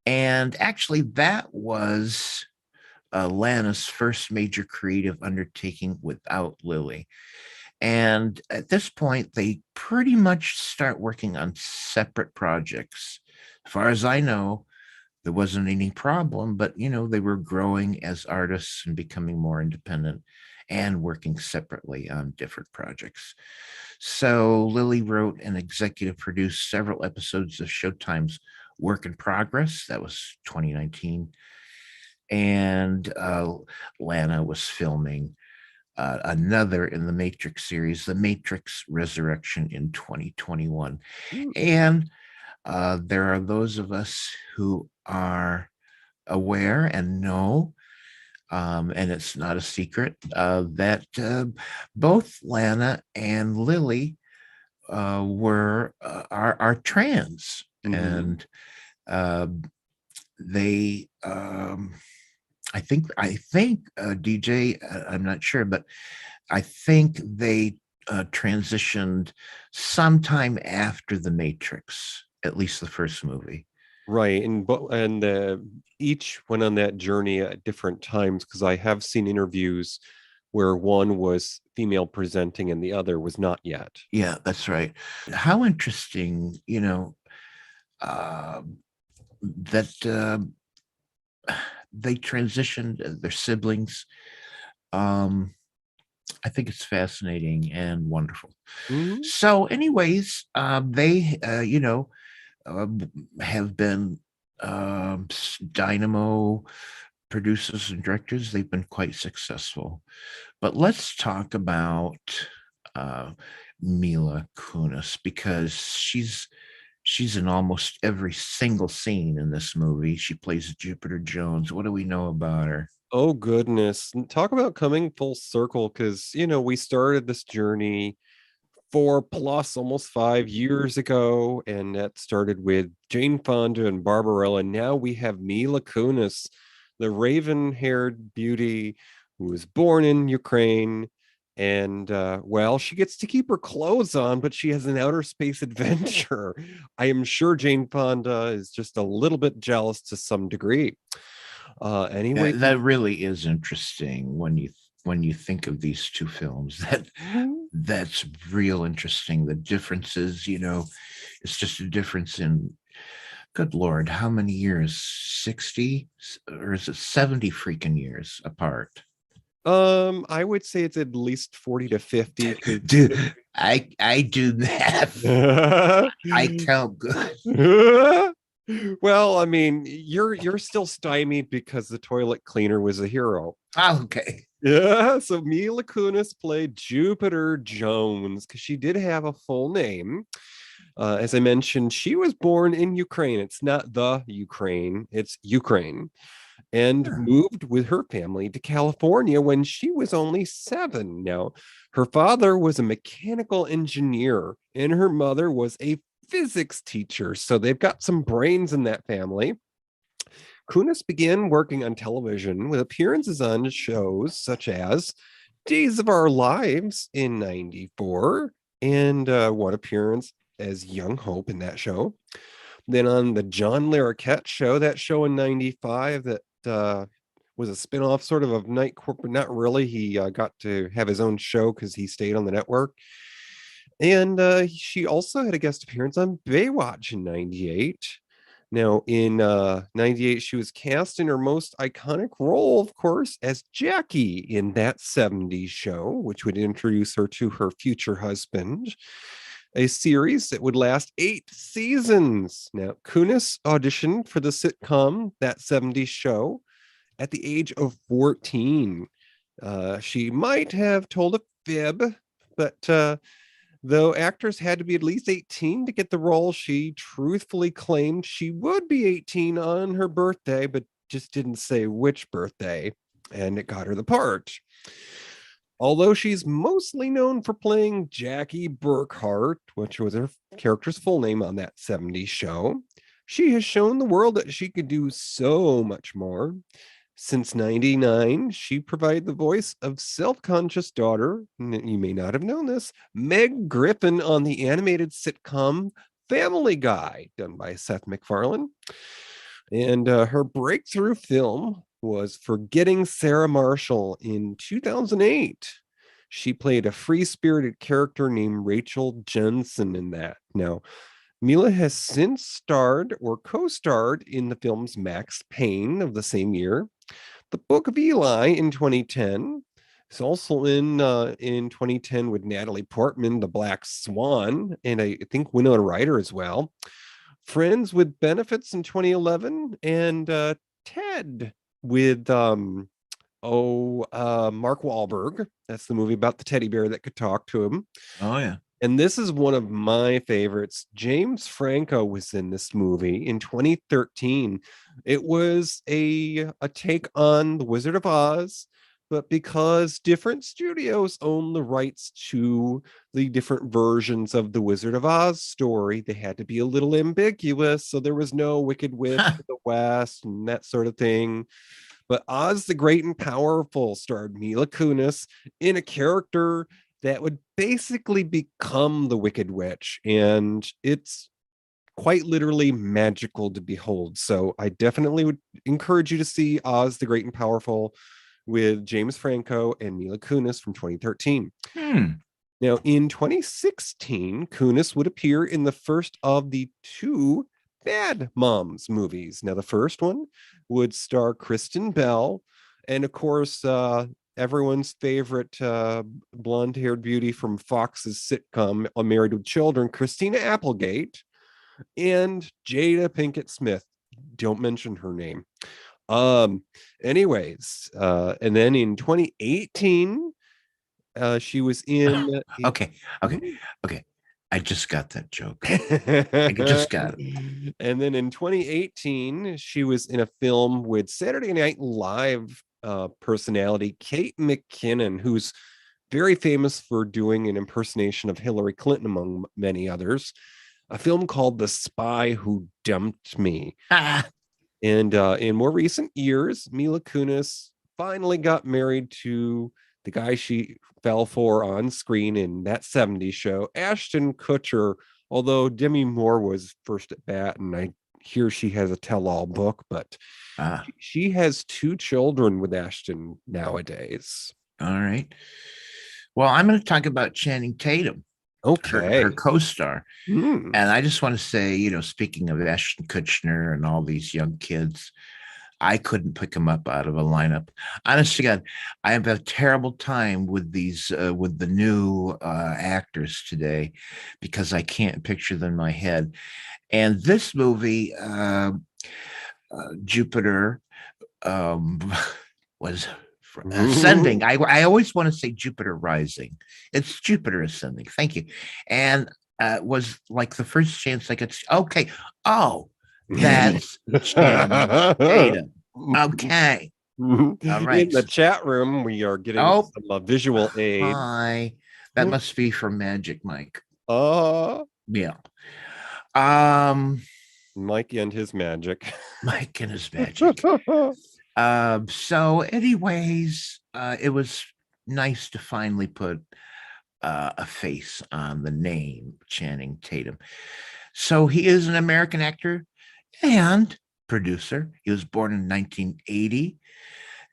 And actually, that was Lana's first major creative undertaking without Lily. And at this point, they pretty much start working on separate projects. As far as I know, there wasn't any problem, but they were growing as artists and becoming more independent and working separately on different projects. So Lily wrote and executive produced several episodes of Showtime's Work in Progress. That was 2019. And Lana was filming another in the Matrix series, The Matrix Resurrection, in 2021. And there are those of us who are aware and know, and it's not a secret, that both Lana and Lily are trans, and they I think DJ, I'm not sure, but I think they transitioned sometime after The Matrix, at least the first movie. Right, and each went on that journey at different times, because I have seen interviews where one was female presenting and the other was not yet. Yeah, that's right. How interesting, that they transitioned their siblings. I think it's fascinating and wonderful. So, anyways, they, have been Dynamo producers and directors. They've been quite successful. But let's talk about Mila Kunis, because she's in almost every single scene in this movie. She plays Jupiter Jones. What do we know about her? Oh goodness, talk about coming full circle, because we started this journey 4+ almost 5 years ago, and that started with Jane Fonda and Barbarella. Now we have Mila Kunis, the raven-haired beauty who was born in Ukraine, and well, she gets to keep her clothes on, but she has an outer space adventure. I am sure Jane Fonda is just a little bit jealous to some degree. Anyway, that really is interesting when you think of these two films. That's real interesting. The differences, it's just a difference in, good Lord, how many years? 60, or is it 70 freaking years apart? I would say it's at least 40 to 50. Dude, I do that. I count good. Well, I mean, you're still stymied because the toilet cleaner was a hero. Oh, okay. Yeah, so Mila Kunis played Jupiter Jones because she did have a full name. As I mentioned, she was born in Ukraine. It's not the Ukraine, it's Ukraine. And moved with her family to California when she was only 7. Now, her father was a mechanical engineer and her mother was a physics teacher. So they've got some brains in that family. Kunis began working on television with appearances on shows such as Days of Our Lives in 94, and one appearance as Young Hope in that show. Then on the John Larroquette show, that show in 95 that was a spinoff sort of Night Court, but not really. He got to have his own show because he stayed on the network. And she also had a guest appearance on Baywatch in 98. Now, in 98, she was cast in her most iconic role, of course, as Jackie in That 70s Show, which would introduce her to her future husband, a series that would last 8 seasons. Now, Kunis auditioned for the sitcom That 70s Show at the age of 14. She might have told a fib, but though actors had to be at least 18 to get the role, she truthfully claimed she would be 18 on her birthday, but just didn't say which birthday, and it got her the part. Although she's mostly known for playing Jackie Burkhart, which was her character's full name on That 70s Show, she has shown the world that she could do so much more. Since 99, she provided the voice of self-conscious daughter, you may not have known this, Meg Griffin on the animated sitcom Family Guy, done by Seth MacFarlane. And her breakthrough film was Forgetting Sarah Marshall in 2008. She played a free-spirited character named Rachel Jensen in that. Now, Mila has since starred or co-starred in the films Max Payne of the same year, The Book of Eli in 2010. It's also in 2010 with Natalie Portman, The Black Swan, and I think Winona Ryder as well. Friends with Benefits in 2011, and Ted with Mark Wahlberg. That's the movie about the teddy bear that could talk to him. Oh, yeah. And this is one of my favorites. James Franco was in this movie in 2013. It was a take on The Wizard of Oz, but because different studios own the rights to the different versions of the Wizard of Oz story, they had to be a little ambiguous. So there was no Wicked Witch of the West and that sort of thing. But Oz the Great and Powerful starred Mila Kunis in a character that would basically become the Wicked Witch. And it's quite literally magical to behold. So I definitely would encourage you to see Oz the Great and Powerful with James Franco and Mila Kunis from 2013. Now, in 2016, Kunis would appear in the first of the 2 Bad Moms movies. Now, the first one would star Kristen Bell, and of course, everyone's favorite blonde-haired beauty from Fox's sitcom Married with Children, Christina Applegate, and Jada Pinkett Smith. Don't mention her name. Anyways, and then in 2018, she was in Okay. I just got that joke. I just got it. And then in 2018, she was in a film with Saturday Night Live personality Kate McKinnon, who's very famous for doing an impersonation of Hillary Clinton, among many others. A film called The Spy Who Dumped Me. And in more recent years, Mila Kunis finally got married to the guy she fell for on screen in That 70s Show, Ashton Kutcher, although Demi Moore was first at bat, and I hear she has a tell-all book, but she has 2 children with Ashton nowadays. All right. Well, I'm going to talk about Channing Tatum. Okay. Her co-star. And I just want to say, speaking of Ashton Kutcher and all these young kids, I couldn't pick them up out of a lineup. Honest to God, I have a terrible time with these, with the new actors today, because I can't picture them in my head. And this movie, Jupiter, was Ascending. I always want to say Jupiter Rising. It's Jupiter Ascending. Thank you. And was like the first chance I could see. Okay. Oh, that's Channing Tatum. Okay. All right. In the chat room, we are getting some visual aid. Hi. That must be from Magic Mike. Yeah. Mike and his magic. Mike and his magic. So anyways, it was nice to finally put a face on the name Channing Tatum. So he is an American actor and producer. He was born in 1980,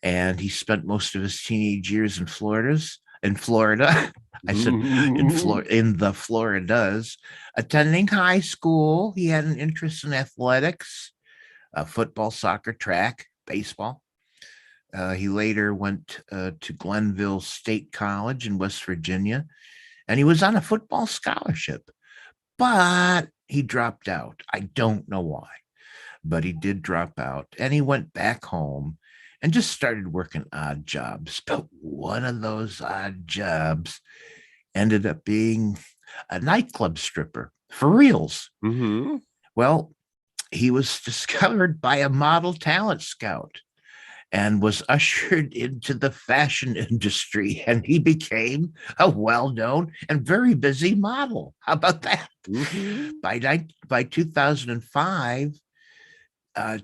and he spent most of his teenage years in Florida in Florida. I said in the Floridas. Attending high school, he had an interest in athletics, football, soccer, track, baseball. He later went to Glenville State College in West Virginia, and he was on a football scholarship, but he dropped out. I don't know why, but he did drop out, and he went back home and just started working odd jobs. But one of those odd jobs ended up being a nightclub stripper for reals. Mm-hmm. Well, he was discovered by a model talent scout and was ushered into the fashion industry, and he became a well-known and very busy model. How about that? Mm-hmm. By 2005,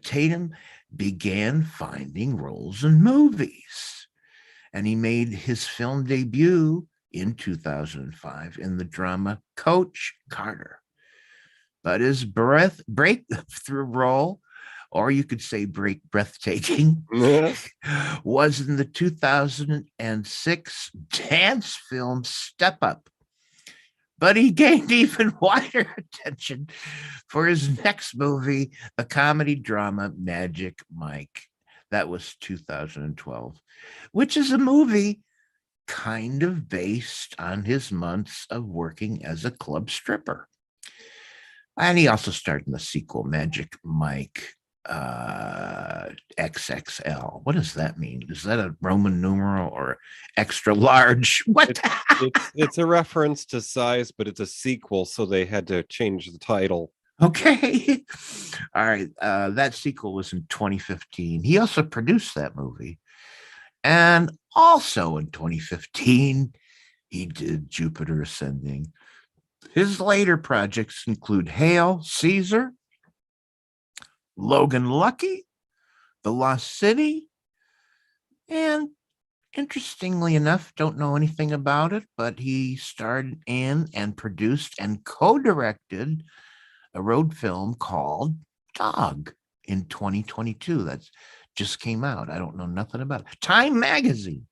Tatum began finding roles in movies, and he made his film debut in 2005 in the drama Coach Carter. But his breakthrough role, or you could say breathtaking, was in the 2006 dance film Step Up. But he gained even wider attention for his next movie, the comedy drama Magic Mike. That was 2012, which is a movie kind of based on his months of working as a club stripper. And he also starred in the sequel, Magic Mike XXL. What does that mean? Is that a Roman numeral or extra large? What? It's a reference to size, but it's a sequel, so they had to change the title. Okay. All right. That sequel was in 2015. He also produced that movie. And also in 2015, he did Jupiter Ascending. His later projects include Hail Caesar, Logan Lucky, The Lost City, and interestingly enough, don't know anything about it, but he starred in and produced and co-directed a road film called Dog in 2022. That's just came out. I don't know nothing about it. Time Magazine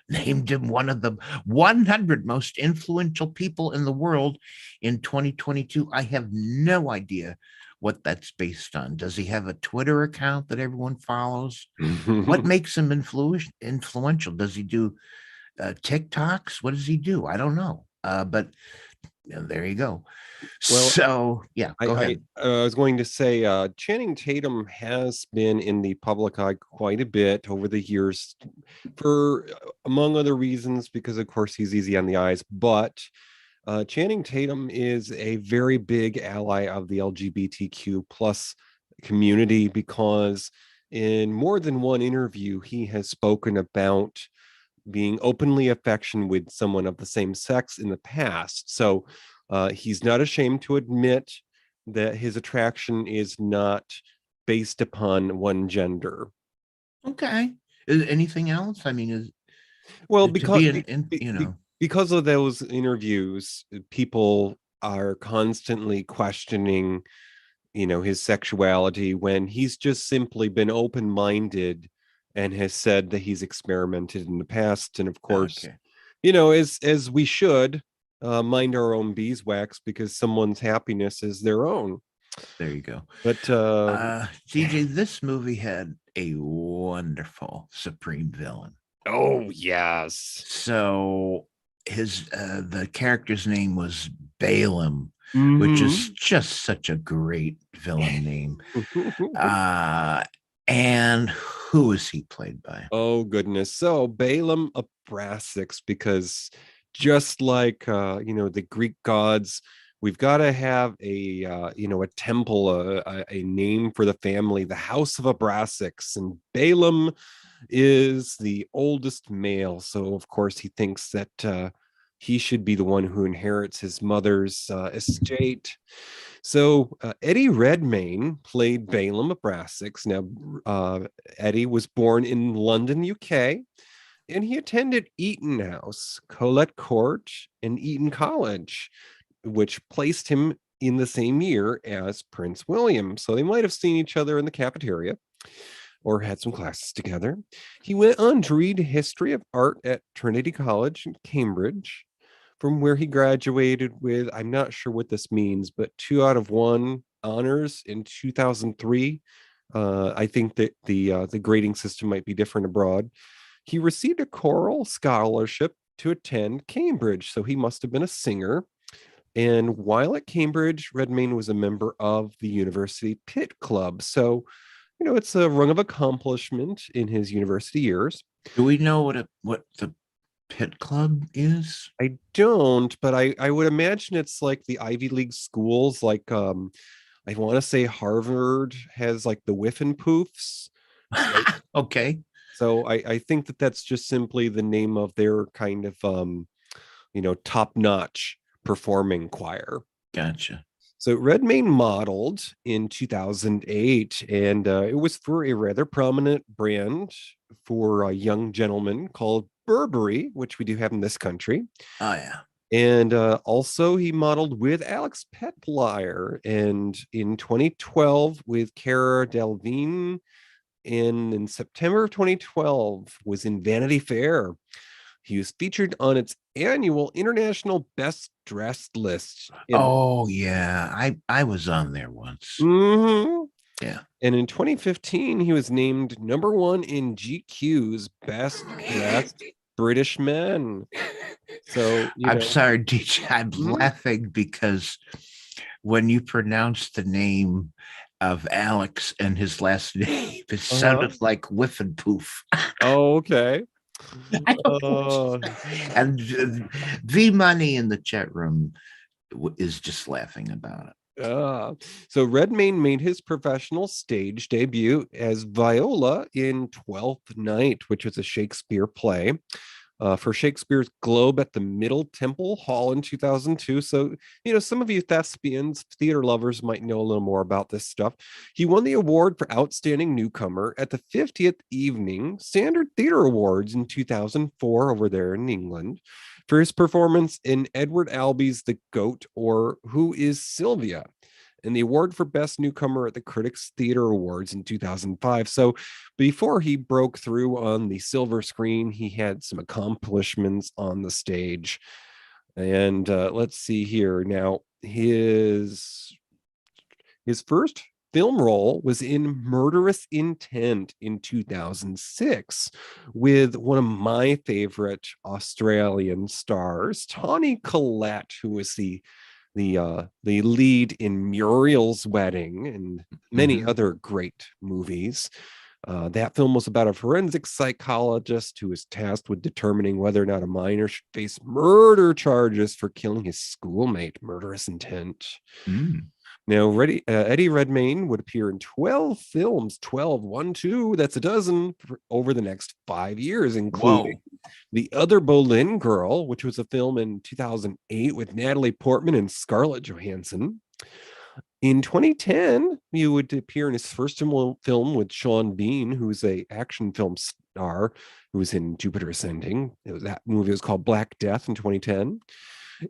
named him one of the 100 most influential people in the world in 2022. I have no idea what that's based on. Does he have a Twitter account that everyone follows? What makes him influential? Does he do TikToks? What does he do? I don't know. But there you go. Well, so yeah, go ahead. I was going to say Channing Tatum has been in the public eye quite a bit over the years for, among other reasons, because of course he's easy on the eyes, but Channing Tatum is a very big ally of the LGBTQ plus community, because in more than one interview, he has spoken about being openly affectionate with someone of the same sex in the past. So he's not ashamed to admit that his attraction is not based upon one gender. Okay. Is anything else? I mean, is well to because be because of those interviews, people are constantly questioning, his sexuality, when he's just simply been open-minded and has said that he's experimented in the past. And of course, as we should mind our own beeswax, because someone's happiness is their own. There you go. But TJ, this movie had a wonderful supreme villain. Oh yes. So the character's name was Balaam, which is just such a great villain name. And who is he played by? Oh goodness. So Balaam Abrasax, because just like the Greek gods, we've got to have a temple, a name for the family, the House of Abrasax, and Balaam is the oldest male, so of course he thinks that he should be the one who inherits his mother's estate. So Eddie Redmayne played Balaam Abrasax. Now Eddie was born in London, UK, and he attended Eton House, Colette Court, and Eton College, which placed him in the same year as Prince William. So they might have seen each other in the cafeteria. or had some classes together. He went on to read history of art at Trinity College in Cambridge, from where he graduated with, I'm not sure what this means, but 2 out of 1 honors in 2003. I think that the grading system might be different abroad. He received a choral scholarship to attend Cambridge, so he must have been a singer. And while at Cambridge, Redmayne was a member of the University Pit Club. So, it's a rung of accomplishment in his university years. Do we know what the Pit Club is? I don't, but I would imagine it's like the Ivy League schools, like I want to say Harvard has like the Whiffin Poofs. Okay. So I think that that's just simply the name of their kind of top-notch performing choir. Gotcha. So Redmayne modeled in 2008, and it was for a rather prominent brand for a young gentleman called Burberry, which we do have in this country. Oh, yeah. And also he modeled with Alex Petlier, and in 2012 with Cara Delevingne, and in September of 2012 was in Vanity Fair. He was featured on its annual International Best Dressed list. Oh, yeah. I was on there once. Mm-hmm. Yeah. And in 2015, he was named #1 in GQ's Best Dressed British Men. So I'm sorry, DJ. I'm laughing because when you pronounced the name of Alex and his last name, it sounded like Whiff and Poof. Oh, okay. And V Money in the chat room is just laughing about it. So Redmayne made his professional stage debut as Viola in Twelfth Night, which was a Shakespeare play for Shakespeare's Globe at the Middle Temple Hall in 2002. So, some of you thespians, theater lovers might know a little more about this stuff. He won the award for Outstanding Newcomer at the 50th Evening Standard Theatre Awards in 2004 over there in England for his performance in Edward Albee's The Goat, or Who is Sylvia? And the award for Best Newcomer at the Critics Theatre Awards in 2005. So before he broke through on the silver screen, he had some accomplishments on the stage. And let's see here. Now, his first film role was in Murderous Intent in 2006 with one of my favorite Australian stars, Toni Collette, who was the lead in Muriel's Wedding and many other great movies. That film was about a forensic psychologist who is tasked with determining whether or not a minor should face murder charges for killing his schoolmate. Murderous Intent. Now, Eddie Redmayne would appear in 12 films, 12, 1, 2, that's a dozen, over the next 5 years, including The Other Boleyn Girl, which was a film in 2008 with Natalie Portman and Scarlett Johansson. In 2010, he would appear in his first film with Sean Bean, who's an action film star who was in Jupiter Ascending. That movie was called Black Death in 2010.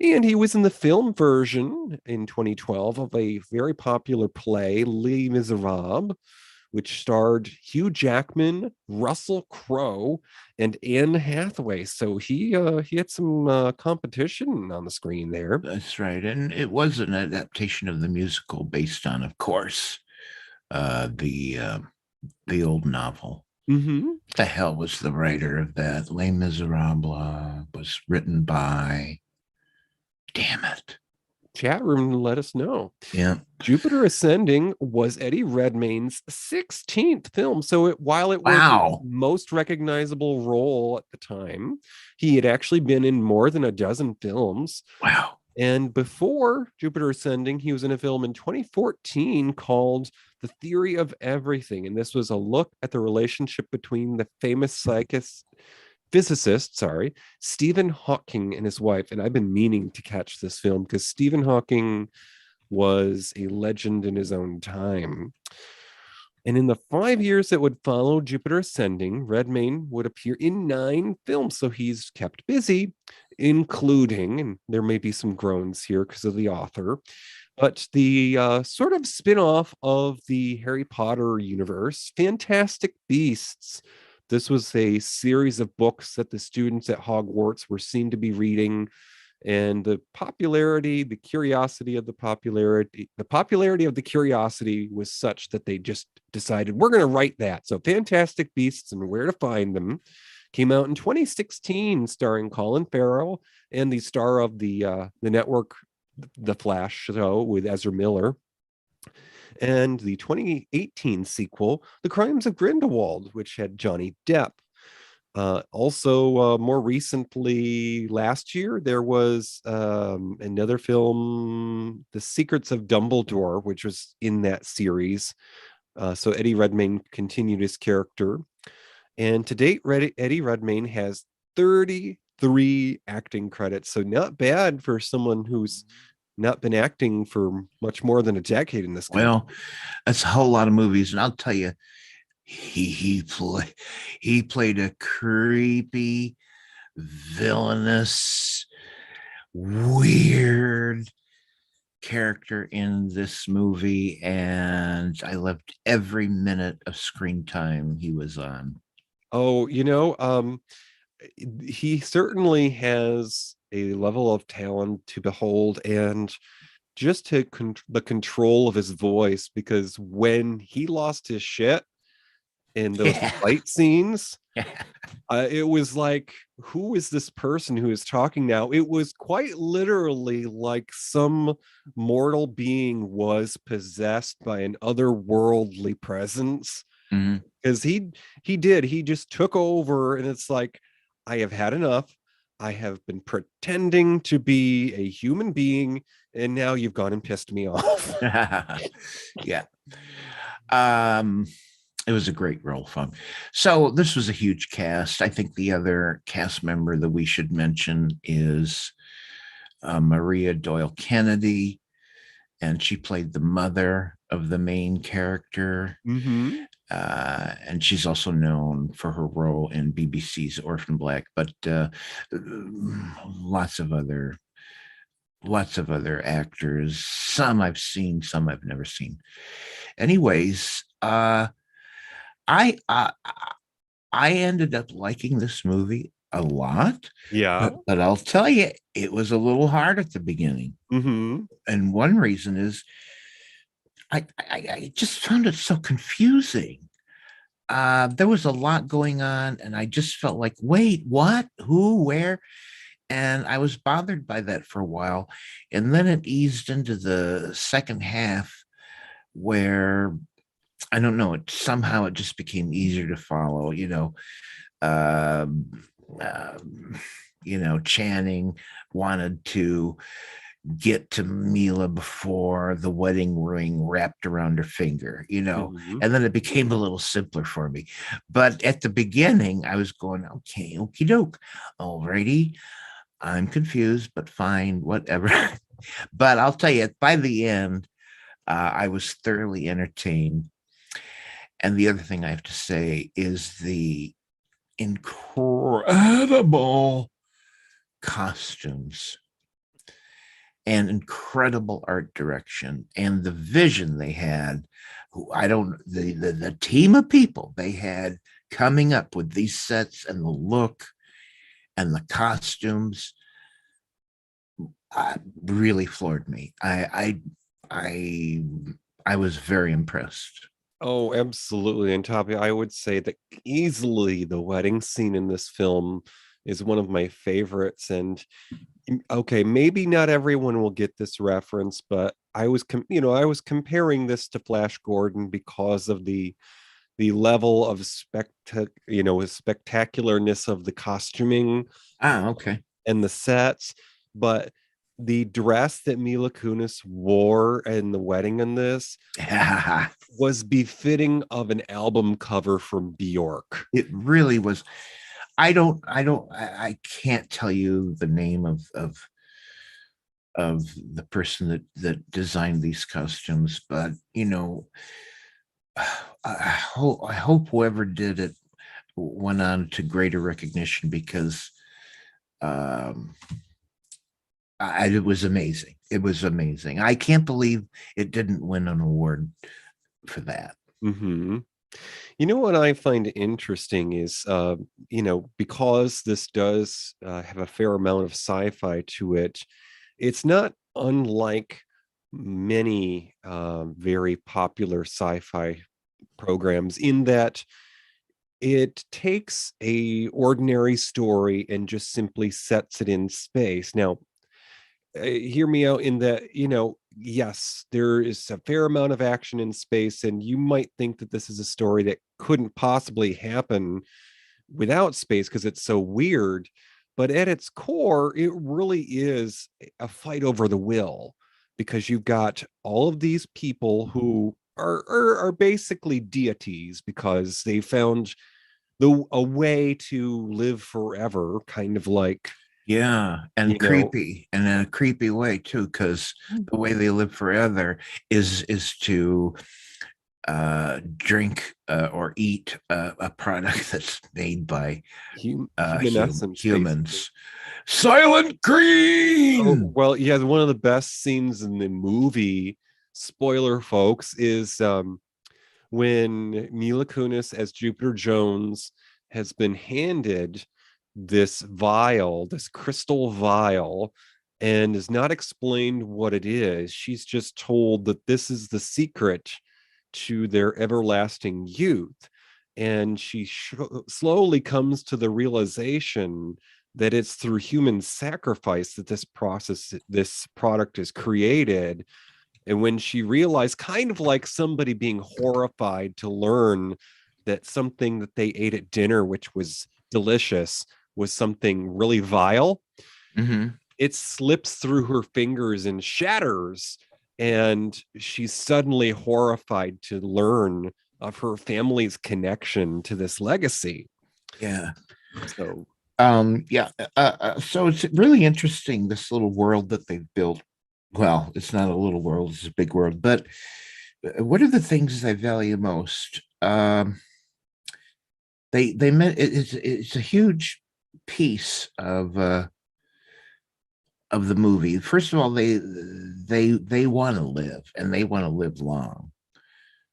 And he was in the film version in 2012 of a very popular play, Les Miserables, which starred Hugh Jackman, Russell Crowe, and Anne Hathaway. So he had some competition on the screen there. That's right. And it was an adaptation of the musical based on, of course, the old novel. The hell was the writer of that? Les Miserables was written by... Damn it. Chat room, let us know. Yeah. Jupiter Ascending was Eddie Redmayne's 16th film. So while it was his most recognizable role at the time, he had actually been in more than a dozen films. Wow. And before Jupiter Ascending, he was in a film in 2014 called The Theory of Everything. And this was a look at the relationship between the famous physicist, Stephen Hawking and his wife. And I've been meaning to catch this film because Stephen Hawking was a legend in his own time. And in the 5 years that would follow Jupiter Ascending, Redmayne would appear in 9 films. So he's kept busy, including, and there may be some groans here because of the author, But the sort of spin-off of the Harry Potter universe, Fantastic Beasts. This was a series of books that the students at Hogwarts were seen to be reading, and the popularity of the curiosity was such that they just decided we're going to write that. So Fantastic Beasts and Where to Find Them came out in 2016, starring Colin Farrell and the star of the network The Flash show with Ezra Miller, and the 2018 sequel, The Crimes of Grindelwald, which had Johnny Depp. Also, more recently, last year, there was another film, The Secrets of Dumbledore, which was in that series. So Eddie Redmayne continued his character. And to date, Eddie Redmayne has 33 acting credits. So not bad for someone who's not been acting for much more than a decade in this country. Well, that's a whole lot of movies. And I'll tell you, he played a creepy, villainous, weird character in this movie, and I loved every minute of screen time he was on. Oh, he certainly has a level of talent to behold, and just to the control of his voice, because when he lost his shit in those fight scenes, it was like, who is this person who is talking now? It was quite literally like some mortal being was possessed by an otherworldly presence. Because he just took over, and it's like, I have had enough. I have been pretending to be a human being, and now you've gone and pissed me off. Yeah. It was a great role fun. So this was a huge cast. I think the other cast member that we should mention is Maria Doyle Kennedy, and she played the mother of the main character. And she's also known for her role in BBC's Orphan Black, but lots of other actors. Some I've seen, some I've never seen. Anyways, I ended up liking this movie a lot. Yeah. But I'll tell you, it was a little hard at the beginning. And one reason is I just found it so confusing. There was a lot going on, and I just felt like, wait, what? Who? Where? And I was bothered by that for a while. And then it eased into the second half where, I don't know, it just became easier to follow, Channing wanted to get to Mila before the wedding ring wrapped around her finger, and then it became a little simpler for me. But at the beginning, I was going, okay, okie doke, alrighty, I'm confused, but fine, whatever. But I'll tell you, by the end, I was thoroughly entertained. And the other thing I have to say is the incredible costumes and incredible art direction and the vision they had. The team of people they had coming up with these sets and the look and the costumes really floored me. I was very impressed. Oh, absolutely. And Toppy, I would say that easily the wedding scene in this film is one of my favorites. And okay, maybe not everyone will get this reference, but I was comparing this to Flash Gordon because of the level of spectacularness of the costuming. Okay. And the sets, but the dress that Mila Kunis wore in the wedding in this was befitting of an album cover from Bjork. It really was. I can't tell you the name of the person that designed these costumes, but I hope whoever did it went on to greater recognition, because It was amazing. It was amazing. I can't believe it didn't win an award for that. Hmm. You know what I find interesting is, because this does have a fair amount of sci-fi to it, it's not unlike many very popular sci-fi programs in that it takes a ordinary story and just simply sets it in space. Now, hear me out in that, yes, there is a fair amount of action in space, and you might think that this is a story that couldn't possibly happen without space because it's so weird. But at its core, it really is a fight over the will, because you've got all of these people who are basically deities because they found a way to live forever, kind of like, Yeah, and you know, creepy, and in a creepy way too, because the way they live forever is to drink or eat a product that's made by human essence, basically. humans. Silent Oh, Green. well, yeah, one of the best scenes in the movie, spoiler folks, is when Mila Kunis as Jupiter Jones has been handed this vial, this crystal vial, and is not explained what it is. She's just told that this is the secret to their everlasting youth. And she slowly comes to the realization that it's through human sacrifice that this product is created. And when she realized, kind of like somebody being horrified to learn that something that they ate at dinner, which was delicious, was something really vile, Mm-hmm. it slips through her fingers and shatters. And she's suddenly horrified to learn of her family's connection to this legacy. Yeah. So, Yeah. So it's really interesting, this little world that they've built. Well, it's not a little world; it's a big world. But what are the things I value most? They meant it's a huge piece of the movie. First of all, they want to live, and they want to live long.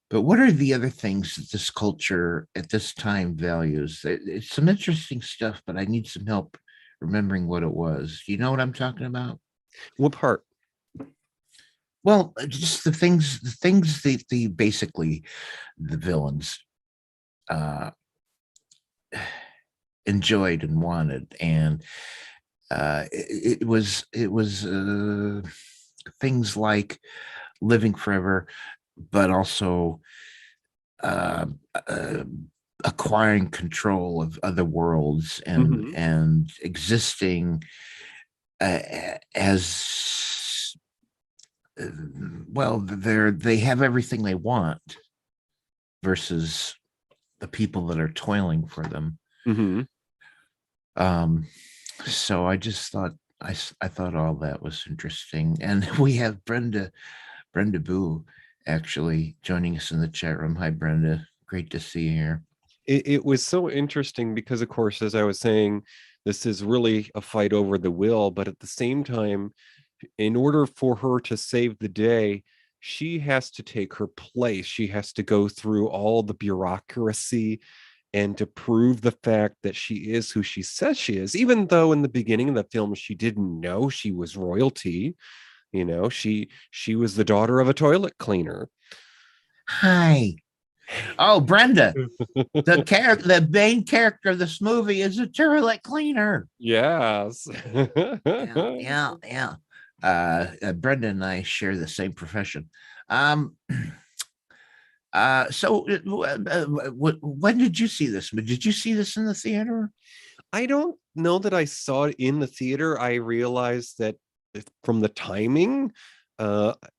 But what are the other things that this culture at this time values? It's some interesting stuff, but I need some help remembering what it was. Do you know what I'm talking about? what part? Well, just the things the basically the villains uh, enjoyed and wanted, and it was things like living forever, but also uh, uh, acquiring control of other worlds and Mm-hmm. existing as well. They have everything they want versus the people that are toiling for them. Mm-hmm. Um, so I just thought I thought all that was interesting, and we have Brenda Boo actually joining us in the chat room. Hi, Brenda. Great to see you here. It was so interesting because, of course, as I was saying, this is really a fight over the will, but at the same time, in order for her to save the day, she has to take her place. She has to go through all the bureaucracy and to prove the fact that she is who she says she is, even though in the beginning of the film she didn't know she was royalty. She was the daughter of a toilet cleaner. Hi. Oh, Brenda. The main character of this movie is a toilet cleaner. Yes. Yeah. Brenda and I share the same profession. When did you see this? Did you see this in the theater? I don't know that I saw it in the theater. I realized that from the timing,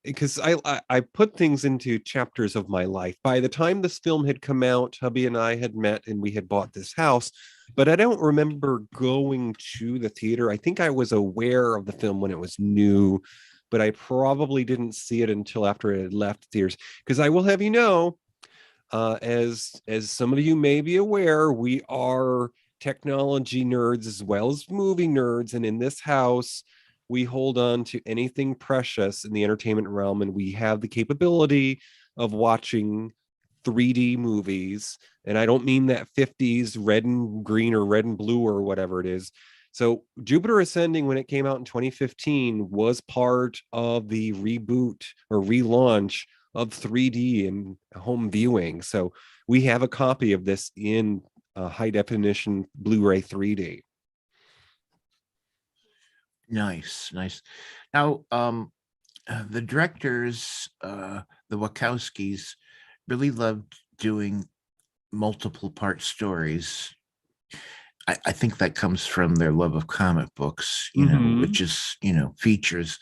because I put things into chapters of my life. By the time this film had come out, hubby and I had met and we had bought this house, but I don't remember going to the theater. I think I was aware of the film when it was new, but I probably didn't see it until after it had left theaters. Because I will have you know, as some of you may be aware, we are technology nerds as well as movie nerds, and in this house we hold on to anything precious in the entertainment realm, and we have the capability of watching 3D movies. And I don't mean that 50s red and green or red and blue or whatever it is. So Jupiter Ascending, when it came out in 2015, was part of the reboot or relaunch of 3D and home viewing. So we have a copy of this in high definition Blu-ray 3D. Nice. Now, the directors, the Wachowskis, really loved doing multiple part stories. I think that comes from their love of comic books, which is, features.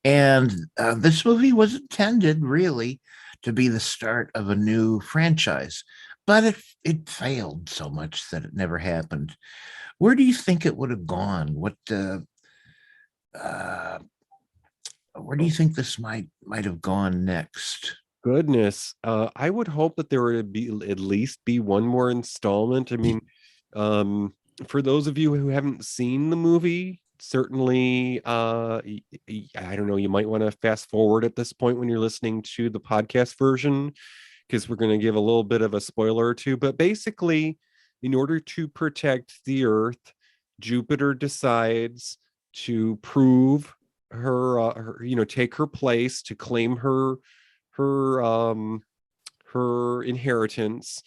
And this movie was intended really to be the start of a new franchise, but it failed so much that it never happened. Where do you think it would have gone? Where do you think this might have gone next? Goodness, I would hope that there would be at least be one more installment. I mean, for those of you who haven't seen the movie, certainly, I don't know, you might want to fast forward at this point when you're listening to the podcast version, because we're going to give a little bit of a spoiler or two. But basically, in order to protect the Earth, Jupiter decides to prove her, take her place, to claim her inheritance,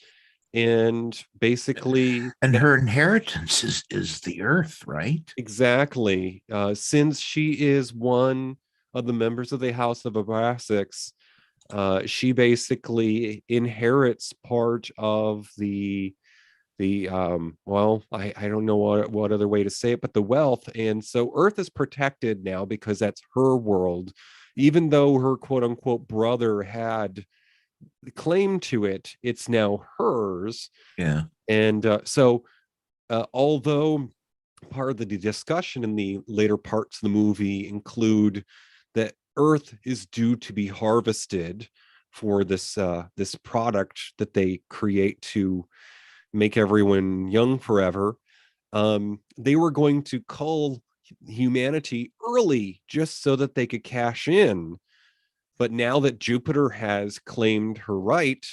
and basically And her inheritance is the Earth, right? exactly, since she is one of the members of the House of Abraxas, she basically inherits part of I don't know what other way to say it, but the wealth. And so Earth is protected now because that's her world, even though her quote unquote brother had claim to it, it's now hers. Yeah. And although part of the discussion in the later parts of the movie include that Earth is due to be harvested for this product that they create to make everyone young forever, they were going to cull humanity early just so that they could cash in. But now that Jupiter has claimed her right,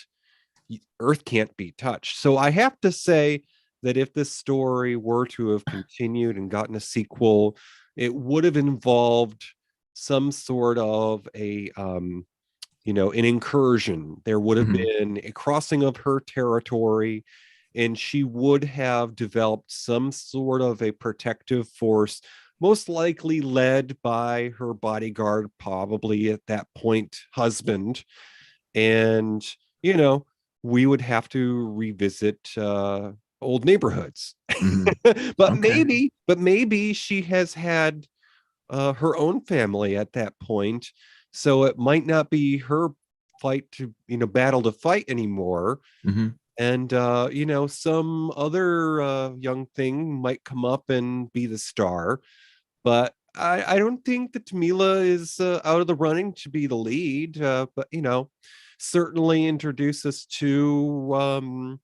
Earth can't be touched. So I have to say that if this story were to have continued and gotten a sequel, it would have involved some sort of an incursion. There would have been a crossing of her territory, and she would have developed some sort of a protective force, most likely led by her bodyguard, probably at that point husband. And we would have to revisit old neighborhoods. but Okay. maybe she has had her own family at that point, so it might not be her battle to fight anymore. And some other young thing might come up and be the star. But I don't think that Mila is out of the running to be the lead. But certainly introduce us to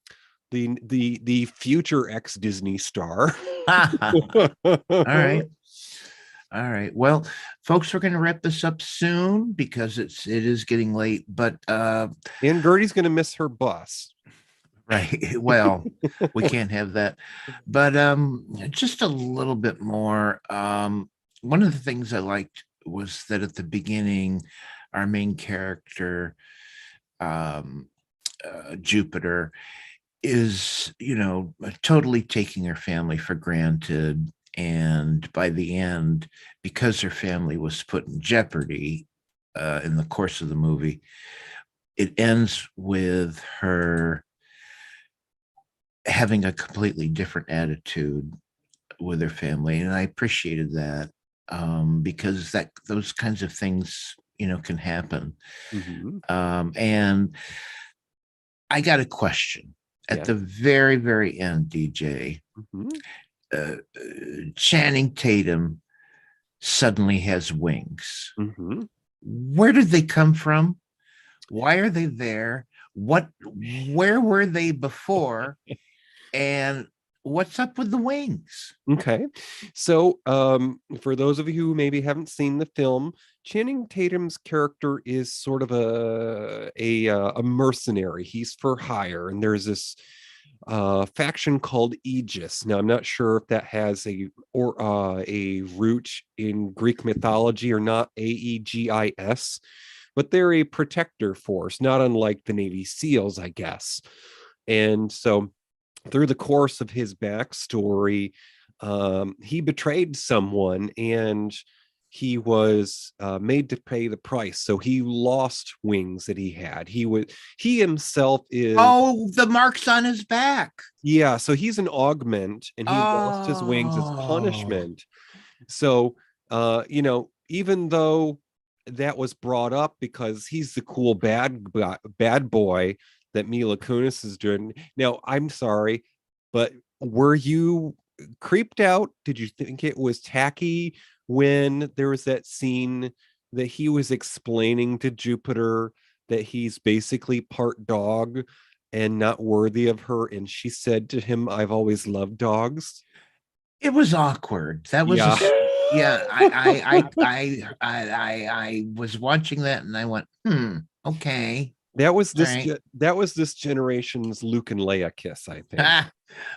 the future ex Disney star. All right. Well, folks, we're going to wrap this up soon because it is getting late. But and Gertie's going to miss her bus. Right. Well, we can't have that. But just a little bit more. One of the things I liked was that at the beginning, our main character, Jupiter, is, totally taking her family for granted. And by the end, because her family was put in jeopardy in the course of the movie, it ends with her having a completely different attitude with her family. And I appreciated that because those kinds of things, can happen. And I got a question at the very, very end, DJ. Channing Tatum suddenly has wings. Where did they come from? Why are they there? Where were they before? And what's up with the wings? Okay. So, for those of you who maybe haven't seen the film, Channing Tatum's character is sort of a mercenary. He's for hire, and there's this faction called Aegis. Now, I'm not sure if that has a root in Greek mythology or not, Aegis, but they're a protector force, not unlike the Navy SEALs, I guess. And so, through the course of his backstory, he betrayed someone and he was made to pay the price. So he lost wings that he had. He himself is the marks on his back. Yeah, so he's an augment and he lost his wings as Oh. punishment. So even though that was brought up because he's the cool bad boy that Mila Kunis is doing. Now, I'm sorry, but were you creeped out? Did you think it was tacky when there was that scene that he was explaining to Jupiter that he's basically part dog and not worthy of her, and she said to him, "I've always loved dogs"? It was awkward. That was Yeah. yeah. I was watching that and I went, okay. That was All right. that was this generation's Luke and Leia kiss, I think.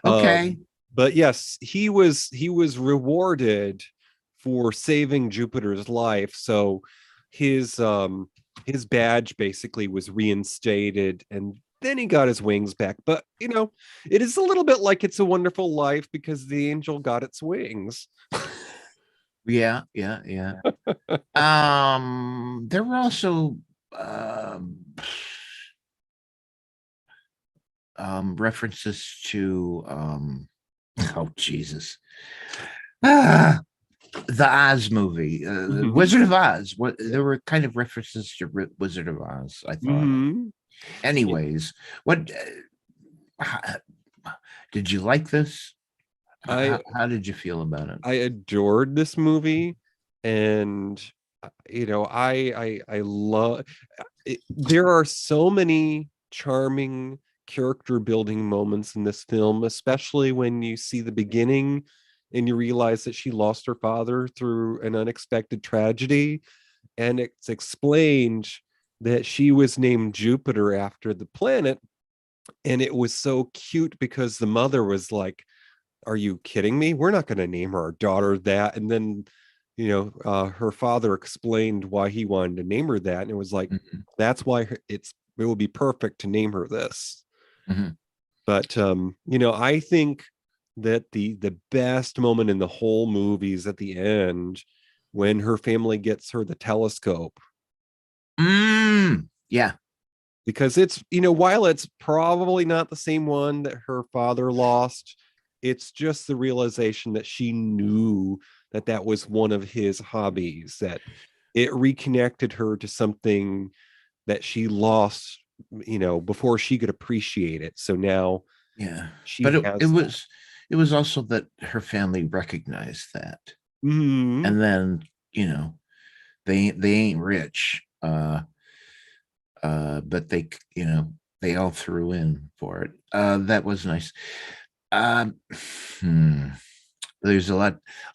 Okay. But yes, he was rewarded for saving Jupiter's life. So his badge basically was reinstated and then he got his wings back. But it is a little bit like It's a Wonderful Life because the angel got its wings. Yeah. There were also references to oh Jesus. The Oz movie, Mhm. Wizard of Oz. What there were kind of references to Wizard of Oz, I thought. Mhm. Anyways, what did you like this? How did you feel about it? I adored this movie, and I love it. There are so many charming character building moments in this film, especially when you see the beginning and you realize that she lost her father through an unexpected tragedy, and it's explained that she was named Jupiter after the planet. And it was so cute because the mother was like, "Are you kidding me? We're not going to name our daughter that." And then her father explained why he wanted to name her that, and it was like, that's why it will be perfect to name her this. But I think that the best moment in the whole movie is at the end when her family gets her the telescope. Yeah. Because it's while it's probably not the same one that her father lost, it's just the realization that she knew that that was one of his hobbies, that it reconnected her to something that she lost before she could appreciate it. So now she but has it was also that her family recognized that. Mhm. And then they ain't rich, but they all threw in for it. That was nice. um there's a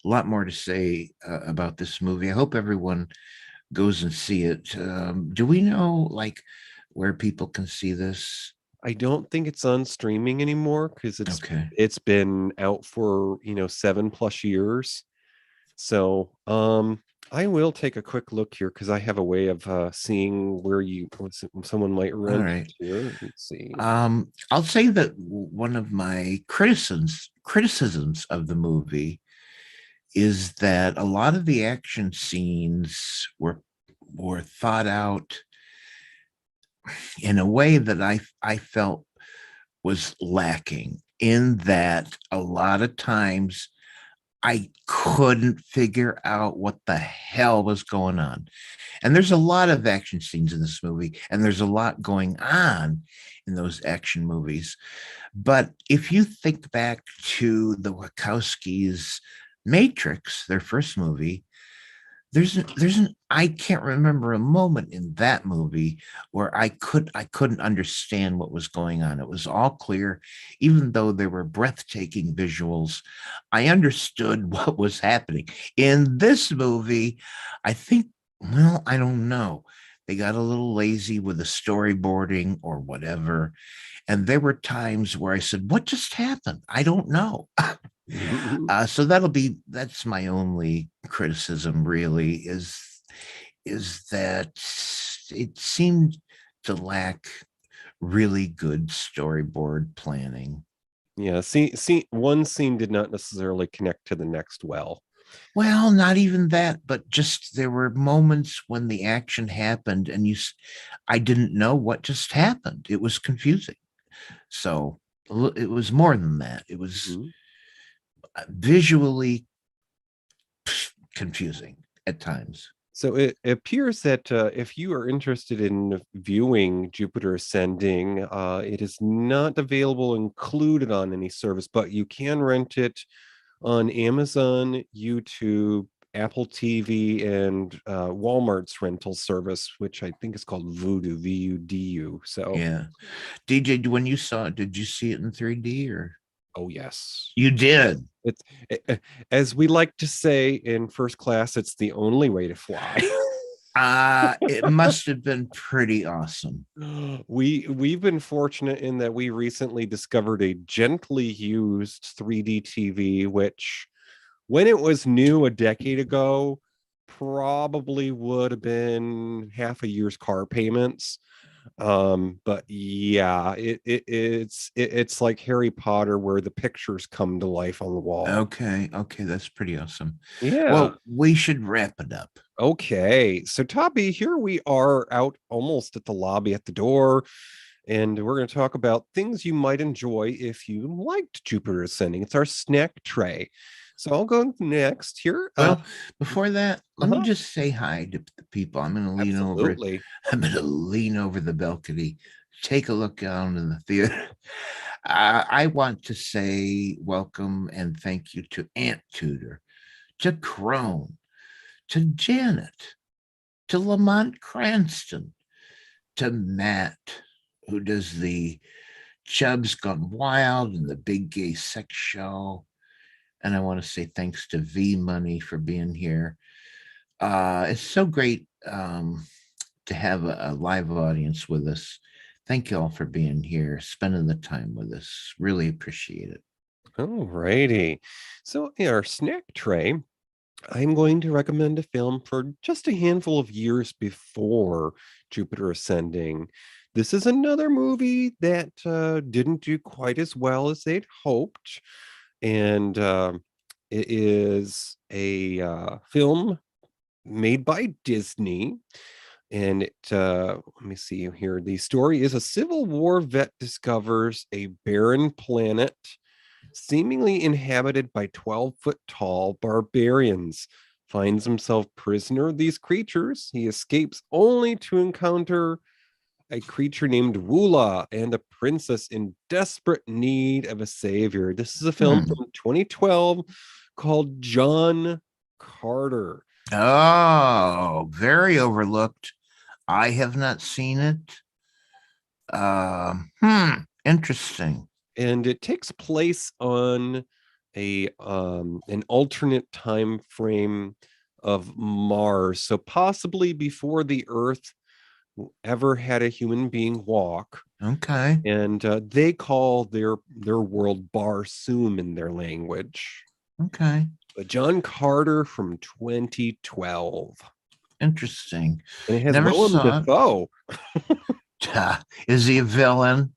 lot more to say about this movie. I hope everyone goes and see it. Do we know like where people can see this? I don't think it's on streaming anymore because Okay. it's been out for 7+ years. So I will take a quick look here because I have a way of seeing where someone might All rent right. it here. Let's see. I'll say that one of my criticisms of the movie is that a lot of the action scenes were thought out in a way that I felt was lacking, in that a lot of times I couldn't figure out what the hell was going on. And there's a lot of action scenes in this movie, and there's a lot going on in those action movies. But if you think back to the Wachowskis' Matrix, their first movie, I can't remember a moment in that movie where I couldn't understand what was going on. It was all clear, even though there were breathtaking visuals. I understood what was happening. In this movie, I think, well, I don't know. They got a little lazy with the storyboarding or whatever. And there were times where I said, what just happened? I don't know. So that's my only criticism really is that it seemed to lack really good storyboard planning. Yeah, one scene did not necessarily connect to the next well. Well, not even that, but just there were moments when the action happened and I didn't know what just happened. It was confusing. So it was more than that. It was visually confusing at times. So it appears that if you are interested in viewing Jupiter Ascending, it is not available included on any service, but you can rent it on Amazon, YouTube, Apple TV, and Walmart's rental service, which I think is called Vudu, VUDU. So yeah, DJ, when you saw it, did you see it in 3D or? Oh yes, you did. It's as we like to say in first class, it's the only way to fly. It must have been pretty awesome. We've been fortunate in that we recently discovered a gently used 3D TV, which when it was new a decade ago, probably would have been half a year's car payments. But yeah, it's like Harry Potter where the pictures come to life on the wall. Okay, that's pretty awesome. Yeah. Well, we should wrap it up. Okay, so Toppy, here we are out almost at the lobby at the door, and we're going to talk about things you might enjoy if you liked Jupiter Ascending. It's our snack tray. So I'll go next here. Well, before that, let me just say hi to the people. I'm going to lean Absolutely. over. I'm going to lean over the balcony, take a look down in the theater. I want to say welcome and thank you to Aunt Tudor, to Crone, to Janet, to Lamont Cranston, to Matt, who does the Chubbs Gone Wild and the Big Gay Sex Show. And I want to say thanks to V Money for being here. It's so great to have a live audience with us. Thank you all for being here, spending the time with us. Really appreciate it. All righty. So in our snack tray, I'm going to recommend a film for just a handful of years before Jupiter Ascending. This is another movie that didn't do quite as well as they'd hoped. And it is a film made by Disney. And it, let me see here. The story is a Civil War vet discovers a barren planet seemingly inhabited by 12-foot tall barbarians. Finds himself prisoner of these creatures. He escapes only to encounter a creature named Woola and a princess in desperate need of a savior. This is a film from 2012 called John Carter. Oh, very overlooked. I have not seen it. Interesting. And it takes place on a an alternate time frame of Mars, so possibly before the Earth ever had a human being walk. Okay. And they call their world Barsoom in their language. Okay. But John Carter from 2012. Interesting. And it has Willem Dafoe. Is he a villain?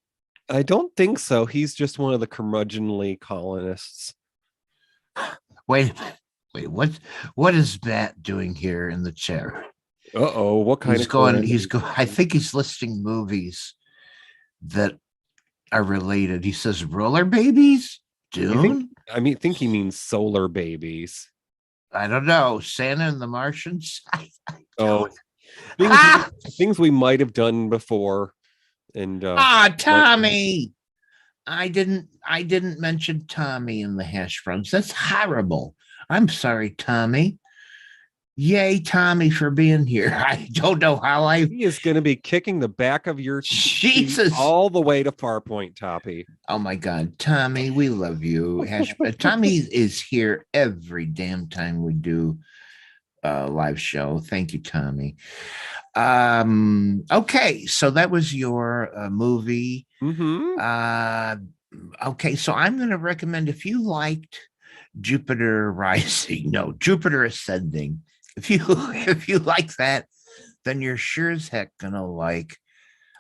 I don't think so. He's just one of the curmudgeonly colonists. Wait, what is Matt doing here in the chair? Uh-oh, what kind he's of going? I think he's listing movies that are related. He says Roller Babies, Dune. I think he means Solar Babies. I don't know. Santa and the Martians. Things we might have done before. And Tommy. I didn't mention Tommy in the hash browns. That's horrible. I'm sorry, Tommy. Yay, Tommy, for being here. I don't know how He is going to be kicking the back of your seat Jesus. all the way to Farpoint, Toppy. Oh my God, Tommy, we love you. Tommy is here every damn time we do a live show. Thank you, Tommy. Okay, so that was your movie. Okay, so I'm going to recommend, if you liked Jupiter Rising, no, Jupiter Ascending. If you like that, then you're sure as heck gonna like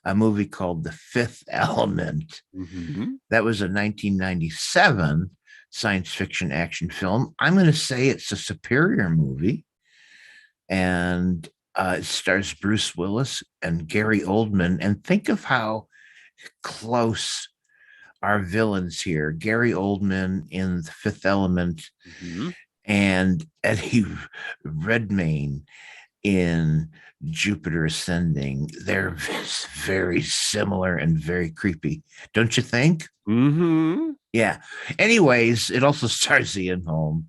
a movie called The Fifth Element. That was a 1997 science fiction action film. I'm going to say it's a superior movie, and it stars Bruce Willis and Gary Oldman. And think of how close our villains here: Gary Oldman in The Fifth Element, and Eddie Redmayne in Jupiter Ascending. They're very similar and very creepy, don't you think? Yeah. Anyways, it also stars Ian Holm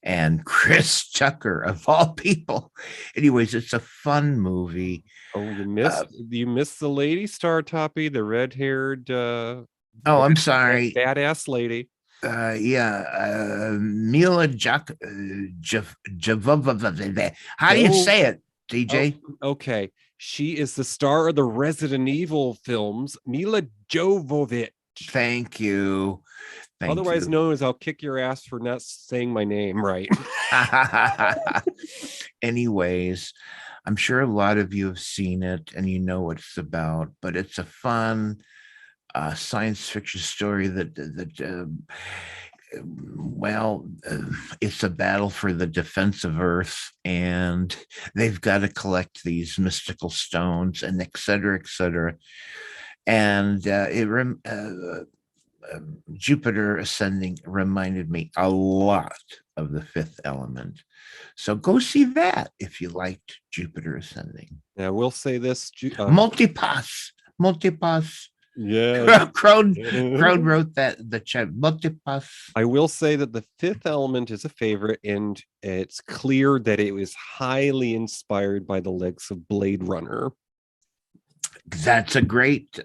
and Chris Tucker, of all people. Anyways, it's a fun movie. Oh, you missed the lady star, Toppy, the red-haired I'm sorry, badass lady. Mila how do you say it, DJ? Okay, she is the star of the Resident Evil films, Mila Jovovich. Thank you. Otherwise known as I'll kick your ass for not saying my name right. Anyways, I'm sure a lot of you have seen it and you know what it's about, but it's a fun science fiction story it's a battle for the defense of Earth, and they've got to collect these mystical stones, and et cetera, et cetera. And Jupiter Ascending reminded me a lot of The Fifth Element. So go see that if you liked Jupiter Ascending. Now, we'll say this. Multipass. Yeah. Crone wrote that, the chat. Multipass. I will say that The Fifth Element is a favorite, and it's clear that it was highly inspired by the likes of Blade Runner. That's a great,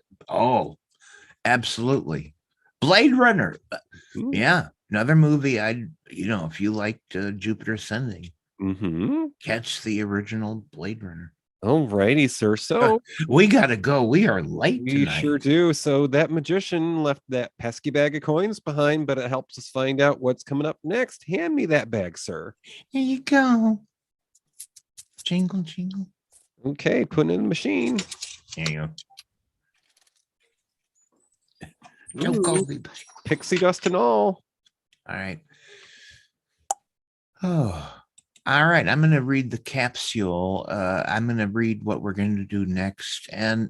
absolutely. Blade Runner. Yeah. Another movie if you liked Jupiter Ascending, catch the original Blade Runner. All righty, sir. So we gotta go. We are late tonight. We sure do. So that magician left that pesky bag of coins behind, but it helps us find out what's coming up next. Hand me that bag, sir. Here you go. Jingle, jingle. Okay, putting it in the machine. There you go. Don't go, everybody. Pixie dust and all. All right. Oh. All right, I'm going to read the capsule. I'm going to read what we're going to do next. And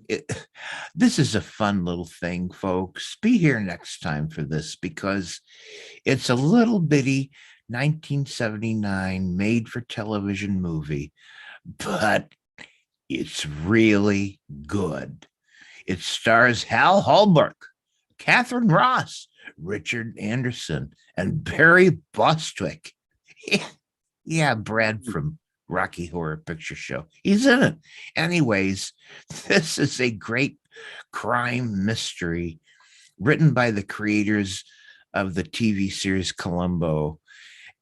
this is a fun little thing, folks. Be here next time for this, because it's a little bitty 1979 made-for-television movie, but it's really good. It stars Hal Holbrook, Catherine Ross, Richard Anderson, and Barry Bostwick. Yeah, Brad from Rocky Horror Picture Show. He's in it. Anyways, this is a great crime mystery written by the creators of the TV series Columbo.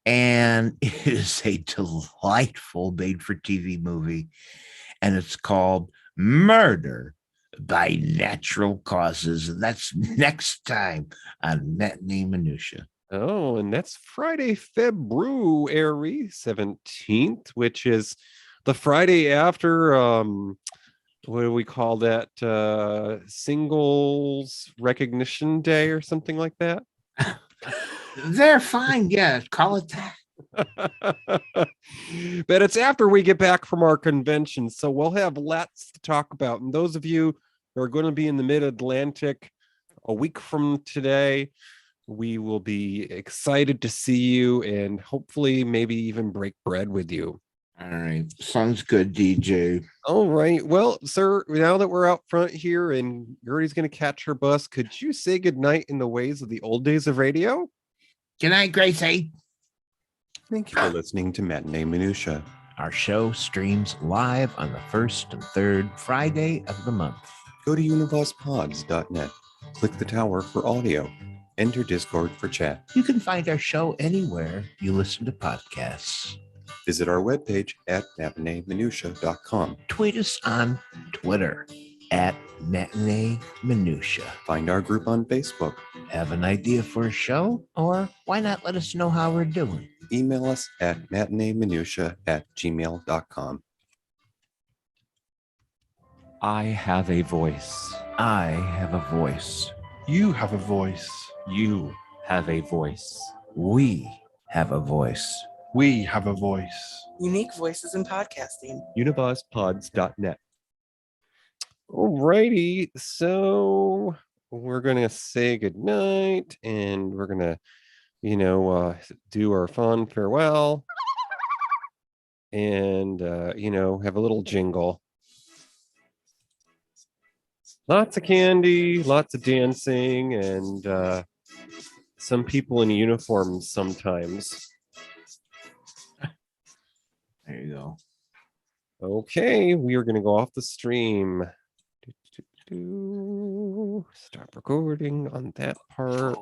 And it is a delightful made-for-TV movie. And it's called Murder by Natural Causes. And that's next time on Matinee Minutia. Oh, and that's Friday, February 17th, which is the Friday after, what do we call that? Singles Recognition Day or something like that? They're fine. Yeah, call it that. But it's after we get back from our convention, so we'll have lots to talk about. And those of you who are going to be in the Mid-Atlantic a week from today, we will be excited to see you and hopefully maybe even break bread with you. All right. Sounds good, DJ. All right. Well, sir, now that we're out front here and Gertie's going to catch her bus, could you say goodnight in the ways of the old days of radio? Good night, Gracie. Thank you for listening to Matinee Minutia. Our show streams live on the first and third Friday of the month. Go to univazpods.net. Click the tower for audio. Enter Discord for chat. You can find our show anywhere you listen to podcasts. Visit our webpage at matineeminutia.com. Tweet us on Twitter at Matinee Minutia. Find our group on Facebook. Have an idea for a show? Or why not let us know how we're doing? Email us at matineeminutia@gmail.com. I have a voice. I have a voice. You have a voice. You have a voice. We have a voice. We have a voice. Unique voices in podcasting. univazpods.net. Alrighty, so we're gonna say goodnight and we're gonna, do our fun farewell and have a little jingle. Lots of candy, lots of dancing, and some people in uniforms sometimes. There you go. Okay, we are going to go off the stream. Stop recording on that part.